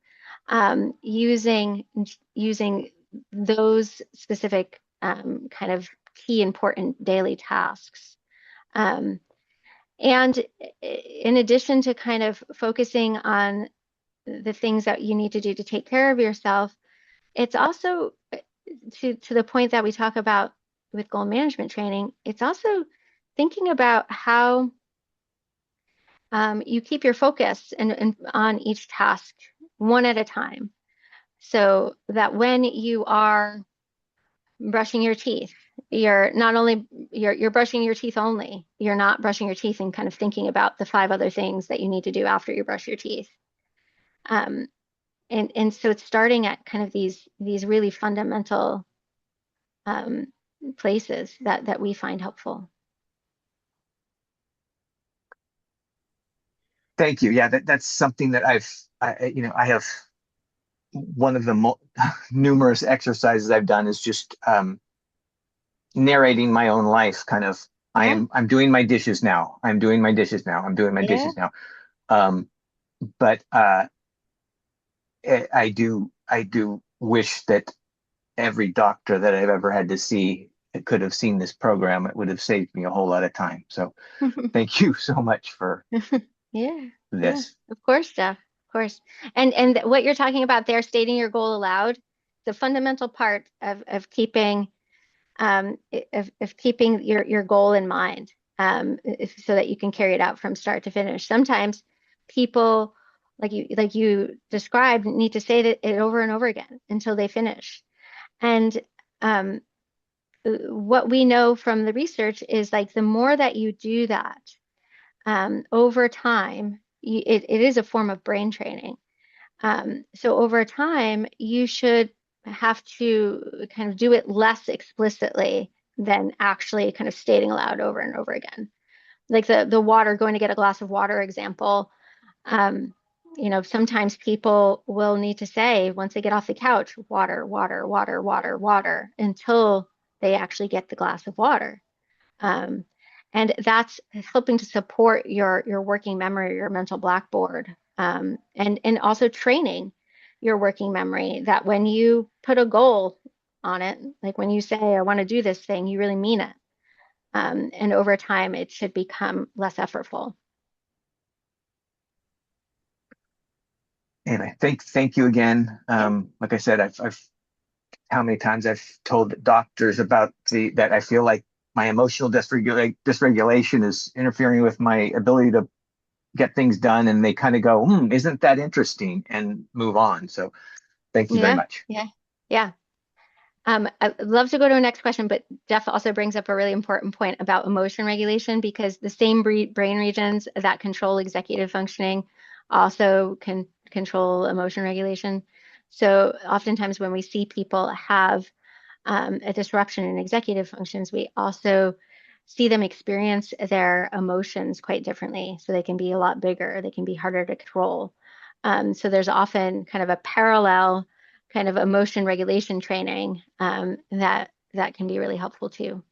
using those specific kind of key important daily tasks. Um, and in addition to kind of focusing on the things that you need to do to take care of yourself, it's also to the point that we talk about with goal management training, it's also thinking about how you keep your focus and on each task one at a time. So that when you are brushing your teeth, you're not only you're brushing your teeth only. You're not brushing your teeth and kind of thinking about the five other things that you need to do after you brush your teeth. Um, and so it's starting at kind of these really fundamental um, places that we find helpful. Thank you. Yeah, that's something that I have one of the numerous exercises I've done is just narrating my own life, kind of. Yeah, I'm doing my dishes now. I'm doing my dishes now. I'm doing my yeah, dishes now. Um, but I do wish that every doctor that I've ever had to see could have seen this program. It would have saved me a whole lot of time. So thank you so much for yeah, yeah. this. Of course, Jeff. Of course. And what you're talking about there, stating your goal aloud, the fundamental part of keeping of keeping your goal in mind, so that you can carry it out from start to finish. Sometimes people, like you described, need to say it over and over again until they finish. And um, what we know from the research is like the more that you do that, over time, it is a form of brain training. So over time, you should have to kind of do it less explicitly than actually kind of stating aloud over and over again. Like the water, going to get a glass of water example. Um, sometimes people will need to say once they get off the couch, water, water, water, water, water, until they actually get the glass of water. Um, and that's helping to support your working memory, your mental blackboard, and also training your working memory that when you put a goal on it, like when you say, I want to do this thing, you really mean it. And over time, it should become less effortful. And I thank you again. Yeah. Like I said, I've how many times I've told doctors about that I feel like my emotional dysregulation is interfering with my ability to get things done, and they kind of go, isn't that interesting, and move on. So thank you very Yeah. much. Yeah. Yeah. I'd love to go to a next question, but Jeff also brings up a really important point about emotion regulation because the same brain regions that control executive functioning also can control emotion regulation. So oftentimes when we see people have a disruption in executive functions, we also see them experience their emotions quite differently. So they can be a lot bigger, they can be harder to control. So there's often kind of a parallel kind of emotion regulation training that can be really helpful too.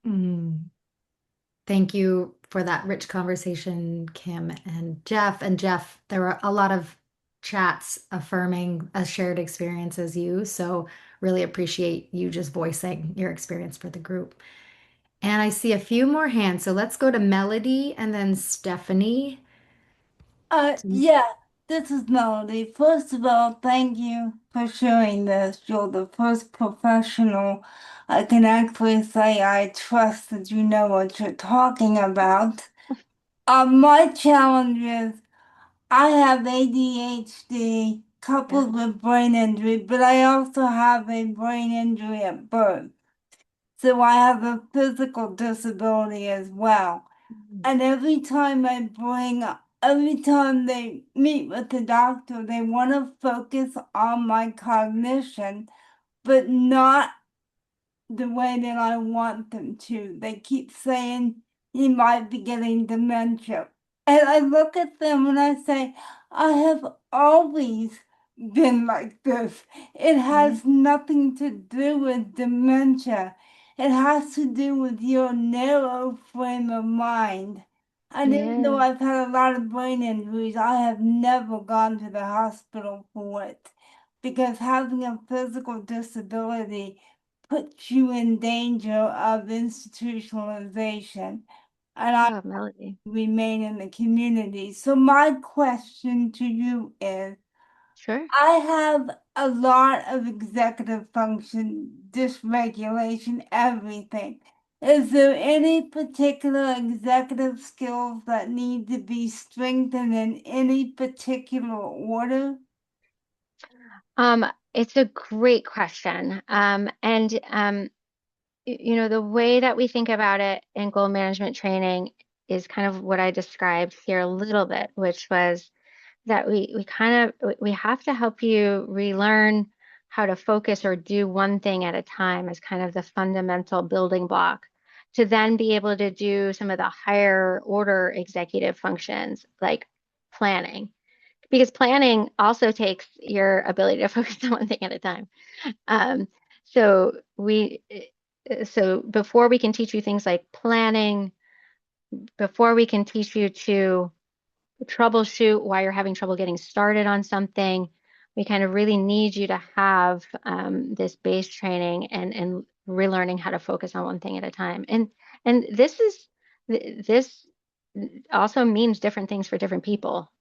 Mm. Thank you for that rich conversation, Kim and Jeff. And Jeff, there were a lot of chats affirming a shared experience as you. So really appreciate you just voicing your experience for the group. And I see a few more hands. So let's go to Melody and then Stephanie. Yeah, this is Melody. First of all, thank you for sharing this. You're the first professional I can actually say I trust that you know what you're talking about. My challenge is I have ADHD Yeah. coupled with brain injury, but I also have a brain injury at birth. So I have a physical disability as well. Mhm. And every time they meet with the doctor, they want to focus on my cognition, but not the way that I want them to. They keep saying he might be getting dementia. And I look at them and I say, I have always been like this. It Yeah. has nothing to do with dementia. It has to do with your narrow frame of mind. And even though Yeah. I've had a lot of brain injuries, I have never gone to the hospital for it. Because having a physical disability puts you in danger of institutionalization. And I Oh, Melody. remain in the community. So my question to you is, Sure. I have a lot of executive function, dysregulation, everything. Is there any particular executive skills that need to be strengthened in any particular order? Um, it's a great question. And the way that we think about it in goal management training is kind of what I described here a little bit, which was that we have to help you relearn how to focus or do one thing at a time as kind of the fundamental building block to then be able to do some of the higher order executive functions like planning. Because planning also takes your ability to focus on one thing at a time. Um, so so before we can teach you things like planning, before we can teach you to troubleshoot why you're having trouble getting started on something, we kind of really need you to have this base training and relearning how to focus on one thing at a time. And this also means different things for different people.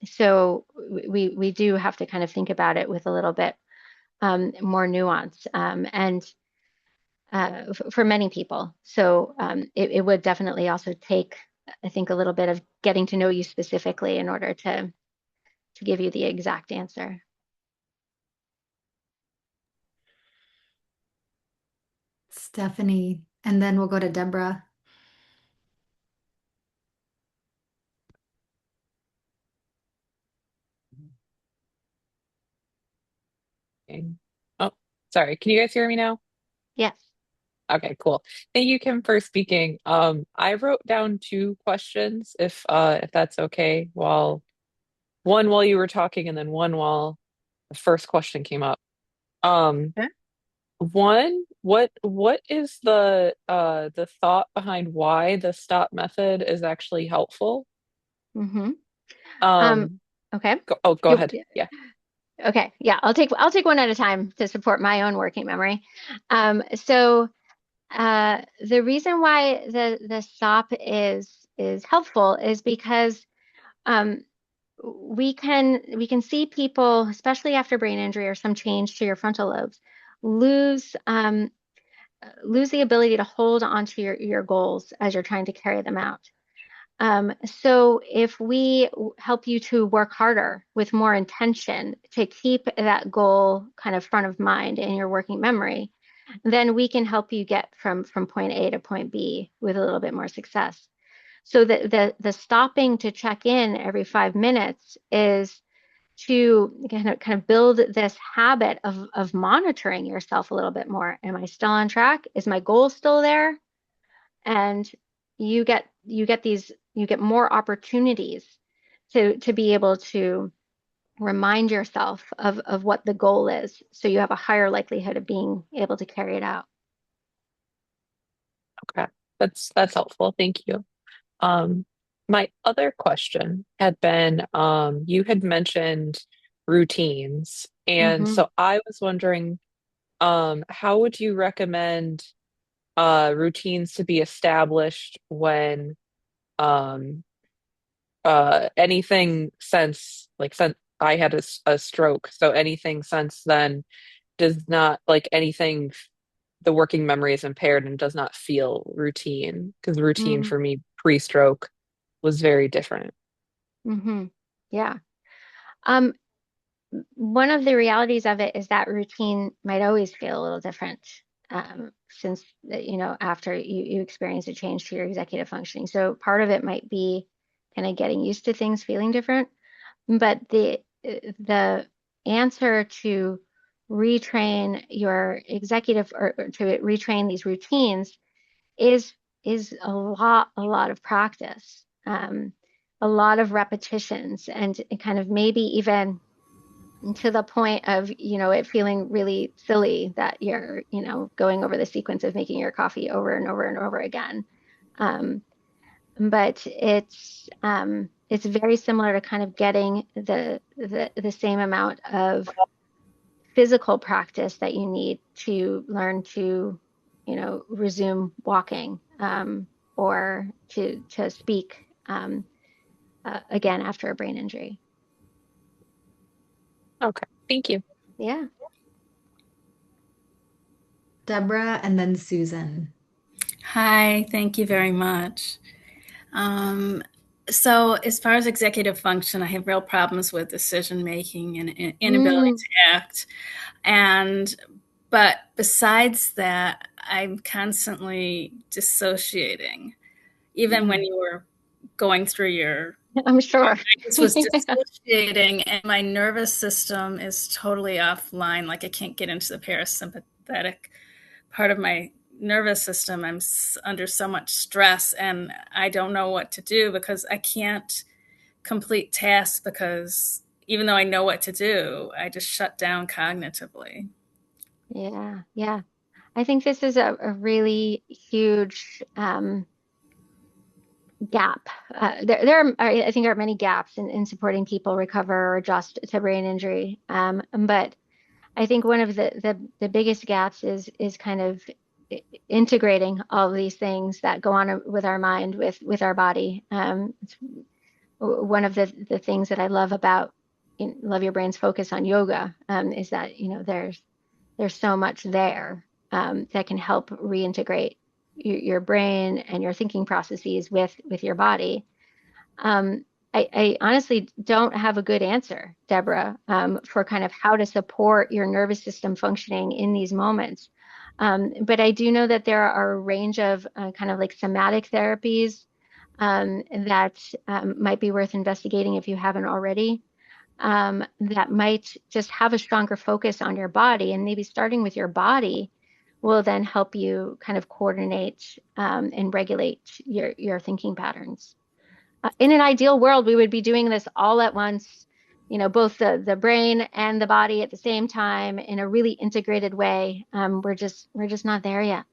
So we do have to kind of think about it with a little bit more nuance. And for many people. So it would definitely also take, I think, a little bit of getting to know you specifically in order to give you the exact answer. Stephanie, and then we'll go to Deborah. Sorry, can you guys hear me now? Yes. Okay, cool. Thank you, Kim, for speaking. I wrote down two questions, if that's okay, while one while you were talking and then one while the first question came up. Um, Okay. One, what is the thought behind why the stop method is actually helpful? Mm-hmm. Um, Um, okay. go You, ahead. Yeah. okay. Yeah, I'll take one at a time to support my own working memory. So the reason why the stop is helpful is because um, we can see people, especially after brain injury or some change to your frontal lobes, lose lose the ability to hold onto your goals as you're trying to carry them out. So if we help you to work harder with more intention to keep that goal kind of front of mind in your working memory, then we can help you get from point A to point B with a little bit more success. So the stopping to check in every 5 minutes is to kind of build this habit of monitoring yourself a little bit more. Am I still on track? Is my goal still there? And you get more opportunities to be able to remind yourself of what the goal is, so you have a higher likelihood of being able to carry it out. Okay. That's helpful. Thank you. Um, my other question had been, you had mentioned routines, and Hmm. so I was wondering, how would you recommend routines to be established when um anything since I had a stroke, so anything since then does not like anything the working memory is impaired and does not feel routine because routine Mm-hmm. for me pre-stroke was very different. Mm-hmm. Yeah. Um, One of the realities of it is that routine might always feel a little different, since after you experience a change to your executive functioning. So part of it might be kind of getting used to things feeling different, but the answer to retrain your executive, or to retrain these routines, is is a lot of practice, a lot of repetitions, and kind of maybe even to the point of it feeling really silly that you're going over the sequence of making your coffee over and over and over again. um, but it's very similar to kind of getting the same amount of physical practice that you need to learn to resume walking, or to speak, again after a brain injury. Okay, thank you. Yeah. Deborah and then Susan. Hi, thank you very much. Um, so, as far as executive function, I have real problems with decision making and inability Mm, to act. And, but besides that, I'm constantly dissociating. Even when mm, you were going through your, I'm sure. I just was dissociating, and my nervous system is totally offline. Like I can't get into the parasympathetic part of my nervous system. I'm under so much stress and I don't know what to do because I can't complete tasks because even though I know what to do, I just shut down cognitively. Yeah, yeah. I think this is a really huge gap. I think there are many gaps in supporting people recover or adjust to brain injury. But I think one of the biggest gaps is kind of integrating all of these things that go on with our mind, with our body. It's one of the things that I love about Love Your Brain's focus on yoga, is that there's so much there, that can help reintegrate your brain and your thinking processes with your body. I honestly don't have a good answer, Deborah, for kind of how to support your nervous system functioning in these moments. But I do know that there are a range of kind of like somatic therapies, that might be worth investigating if you haven't already. that might just have a stronger focus on your body, and maybe starting with your body will then help you kind of coordinate and regulate your thinking patterns. In an ideal world, we would be doing this all at once, both the brain and the body at the same time in a really integrated way. We're just not there yet.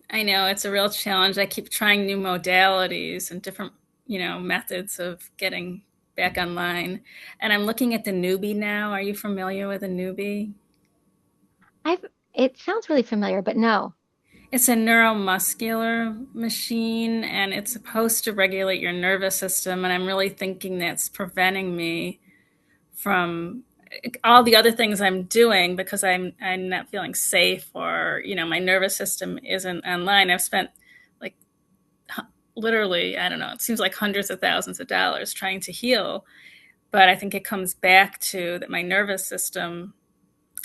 I know it's a real challenge. I keep trying new modalities and different, methods of getting back online. And I'm looking at the newbie now. Are you familiar with a newbie? I've It sounds really familiar, but no. It's a neuromuscular machine and it's supposed to regulate your nervous system. And I'm really thinking that's preventing me from all the other things I'm doing because I'm not feeling safe, or my nervous system isn't online. I've spent like literally, I don't know, it seems like hundreds of thousands of dollars trying to heal, but I think it comes back to that my nervous system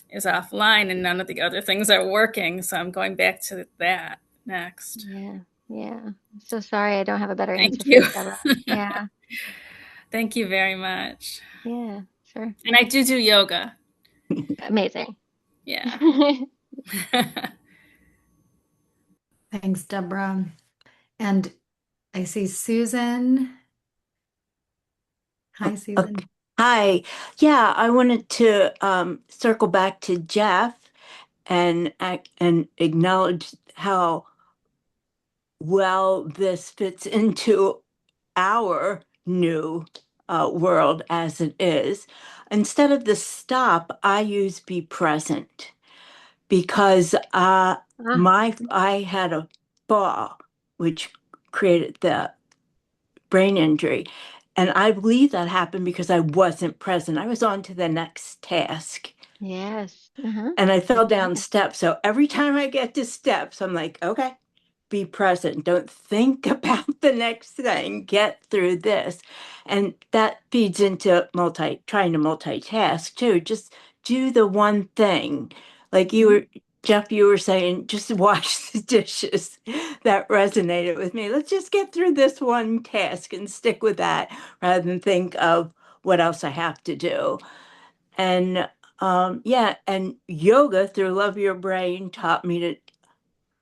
is offline and none of the other things are working, so I'm going back to that next. Yeah, yeah. I'm so sorry I don't have a better Thank answer for you. you, Deborah. Yeah, Thank you very much. yeah, sure. And I do yoga. Amazing. Yeah. Thanks, Deborah. And I see Susan. Hi, Susan. Okay. Hi. Yeah, I wanted to circle back to Jeff and acknowledge how well this fits into our new world as it is. Instead of the stop, I use be present because Ah, I had a fall, which created the brain injury. And I believe that happened because I wasn't present. I was on to the next task yes. Uh-huh. and I fell down steps. So every time I get to steps, I'm like, okay, be present. Don't think about the next thing. Get through this. And that feeds into trying to multitask too. Just do the one thing. Like Jeff, you were saying, just wash the dishes. That resonated with me. Let's just get through this one task and stick with that rather than think of what else I have to do. And yeah, and yoga through Love Your Brain taught me to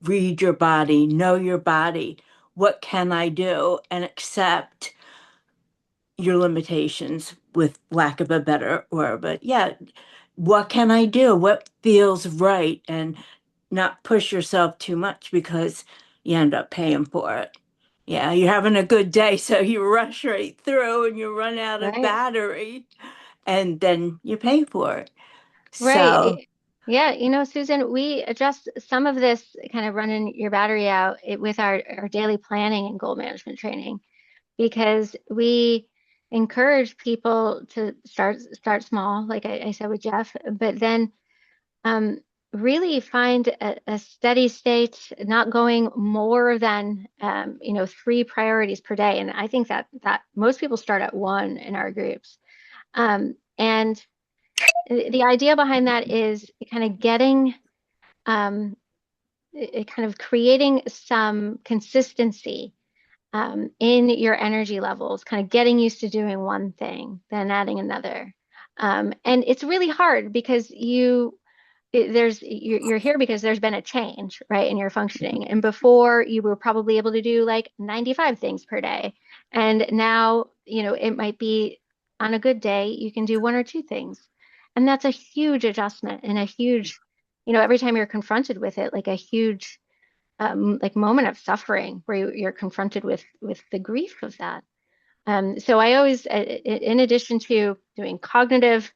read your body, know your body. What can I do? And accept your limitations, with lack of a better word. But yeah, what can I do? What feels right? And not push yourself too much because you end up paying for it. Yeah, you're having a good day, so you rush right through and you run out of Right. battery and then you pay for it. So, Right. Yeah, Susan, we adjust some of this kind of running your battery out with our daily planning and goal management training, because we encourage people to start small, like I said with Jeff, but then um, really find a steady state, not going more than 3 priorities per day. And I think that most people start at one in our groups. And the idea behind that is kind of getting kind of creating some consistency in your energy levels, kind of getting used to doing one thing, then adding another. And it's really hard because you're here because there's been a change, right, in your functioning. And before you were probably able to do like 95 things per day. And now, it might be on a good day, you can do 1 or 2 things. And that's a huge adjustment and a huge, every time you're confronted with it, like a huge like moment of suffering where you're confronted with the grief of that. So I always, in addition to doing cognitive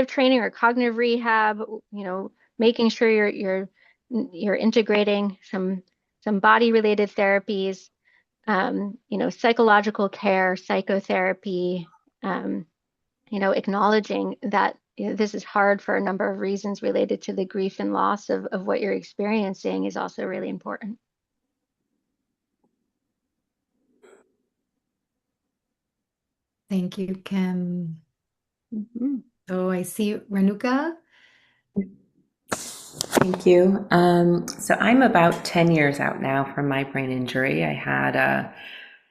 training or cognitive rehab, making sure you're integrating some body related therapies, psychological care, psychotherapy, acknowledging that this is hard for a number of reasons related to the grief and loss of what you're experiencing is also really important. Thank you, Kim. Mhm. So I see Renuka. Thank you. So I'm about 10 years out now from my brain injury. I had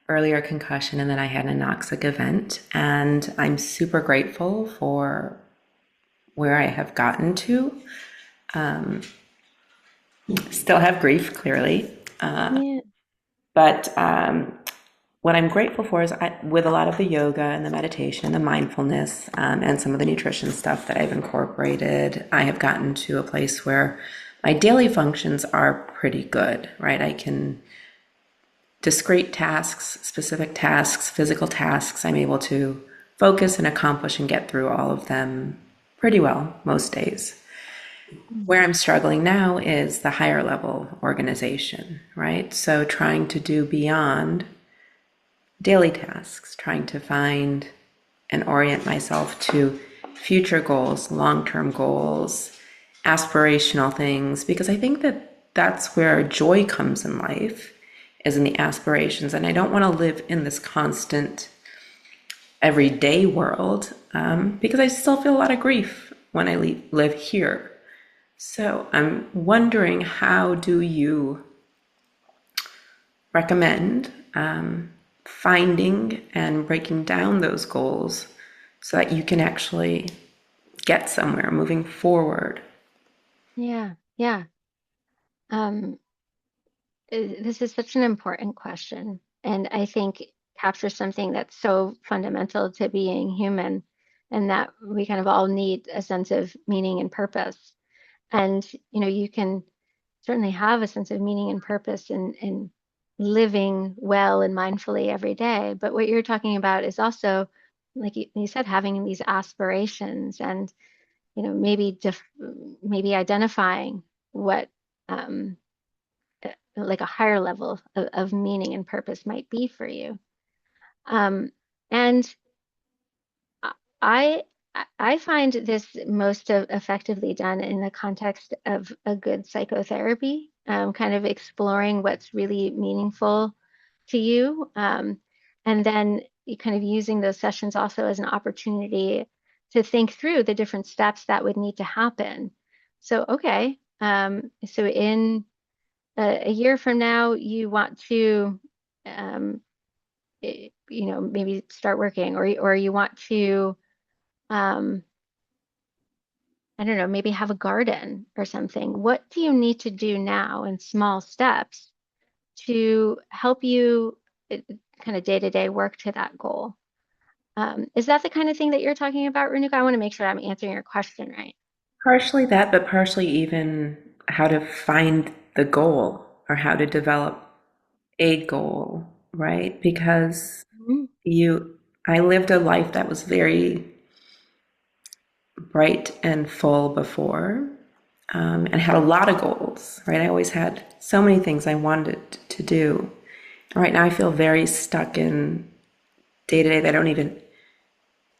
earlier concussion, and then I had an anoxic event. And I'm super grateful for where I have gotten to. Still have grief, clearly. Yeah. But what I'm grateful for is with a lot of the yoga and the meditation, the mindfulness, and some of the nutrition stuff that I've incorporated, I have gotten to a place where my daily functions are pretty good, right? I can discrete tasks, specific tasks, physical tasks, I'm able to focus and accomplish and get through all of them pretty well most days. Where I'm struggling now is the higher level organization, right? So trying to do beyond daily tasks, trying to find and orient myself to future goals, long-term goals, aspirational things, because I think that that's where joy comes in life, is in the aspirations. And I don't want to live in this constant everyday world, because I still feel a lot of grief when I live here. So I'm wondering, how do you recommend finding and breaking down those goals so that you can actually get somewhere moving forward? Yeah. Yeah. Um, this is such an important question, and I think captures something that's so fundamental to being human, and that we kind of all need a sense of meaning and purpose. And you can certainly have a sense of meaning and purpose in living well and mindfully every day. But what you're talking about is also, like you said, having these aspirations, and maybe identifying what um, like a higher level of meaning and purpose might be for you. And I I find this most effectively done in the context of a good psychotherapy, kind of exploring what's really meaningful to you, and then you kind of using those sessions also as an opportunity to think through the different steps that would need to happen. So, okay, so in a year from now, you want to, um, maybe start working, or you want to, um, I don't know, maybe have a garden or something. What do you need to do now in small steps to help you kind of day to day work to that goal? Is that the kind of thing that you're talking about, Renuka? I want to make sure I'm answering your question right. Partially that, but partially even how to find the goal or how to develop a goal, right? Because Mhm. I lived a life that was very bright and full before, and had a lot of goals, right? I always had so many things I wanted to do. Right now, I feel very stuck in day to day that I don't even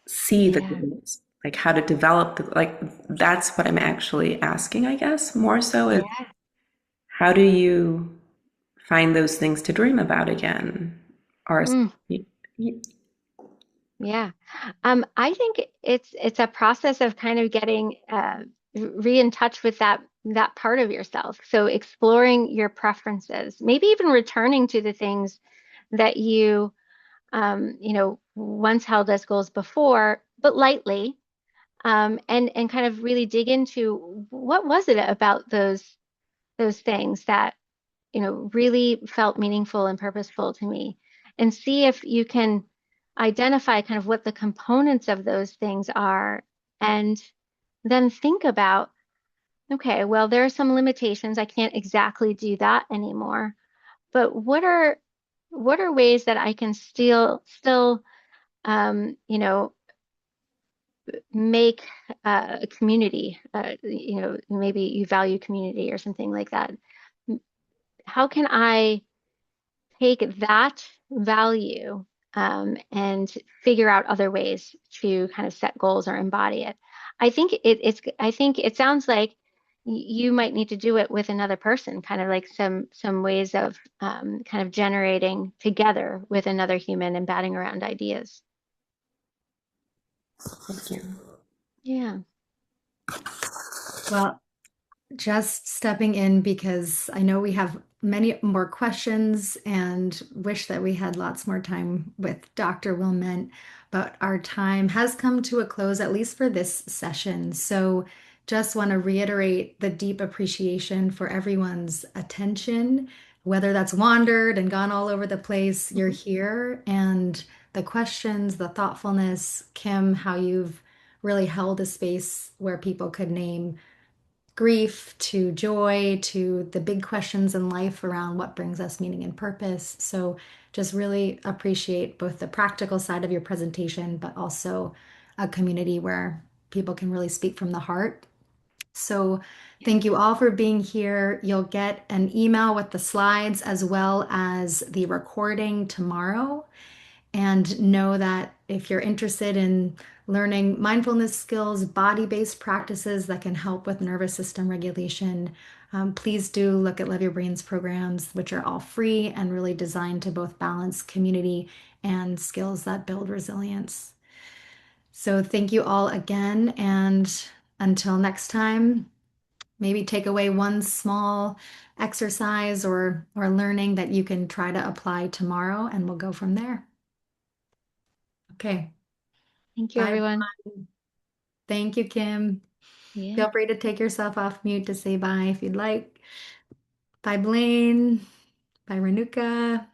see the Yeah. goals, like how to develop like that's what I'm actually asking, I guess, more so is Yeah. how do you find those things to dream about again? Or Mm, yeah. I think it's a process of kind of getting re in touch with that part of yourself. So exploring your preferences, maybe even returning to the things that you once held as goals before, but lightly, and kind of really dig into what was it about those things that really felt meaningful and purposeful to me, and see if you can identify kind of what the components of those things are, and then think about, okay, well, there are some limitations. I can't exactly do that anymore, but what are ways that I can still make a community, maybe you value community or something like that. How can I take that value, and figure out other ways to kind of set goals or embody it? I think it sounds like you might need to do it with another person, kind of like some ways of kind of generating together with another human and batting around ideas. thank you. Yeah. Well, just stepping in because I know we have many more questions and wish that we had lots more time with Dr. Willment, but our time has come to a close, at least for this session. So just want to reiterate the deep appreciation for everyone's attention, whether that's wandered and gone all over the place, you're here, and the questions, the thoughtfulness, Kim, how you've really held a space where people could name grief to joy to the big questions in life around what brings us meaning and purpose. So just really appreciate both the practical side of your presentation, but also a community where people can really speak from the heart. So thank you all for being here. You'll get an email with the slides as well as the recording tomorrow. And know that if you're interested in learning mindfulness skills, body-based practices that can help with nervous system regulation, please do look at Love Your Brains programs, which are all free and really designed to both balance community and skills that build resilience. So thank you all again, and until next time, maybe take away one small exercise or learning that you can try to apply tomorrow, and we'll go from there. Okay. Thank you, Bye, everyone. everyone. Thank you, Kim. Yeah. Feel free to take yourself off mute to say bye if you'd like. Bye, Blaine. Bye, Renuka.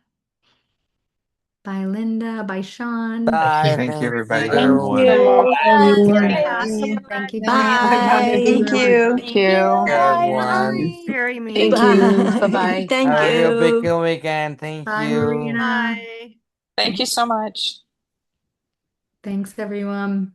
Bye, Linda. Bye, Sean. Bye. Thank you, Thank everybody. you, Have a Thank wonderful you. everyone. Thank Yes, you. fantastic. Thank you, Diane. Bye. Thank you. Thank you, Bye. everyone. Very Thank mean. you. Bye. Bye-bye. Thank Have a Bye. real big you. weekend. Thank Bye, you. Marina. Bye. Thank you so much. Thanks, everyone.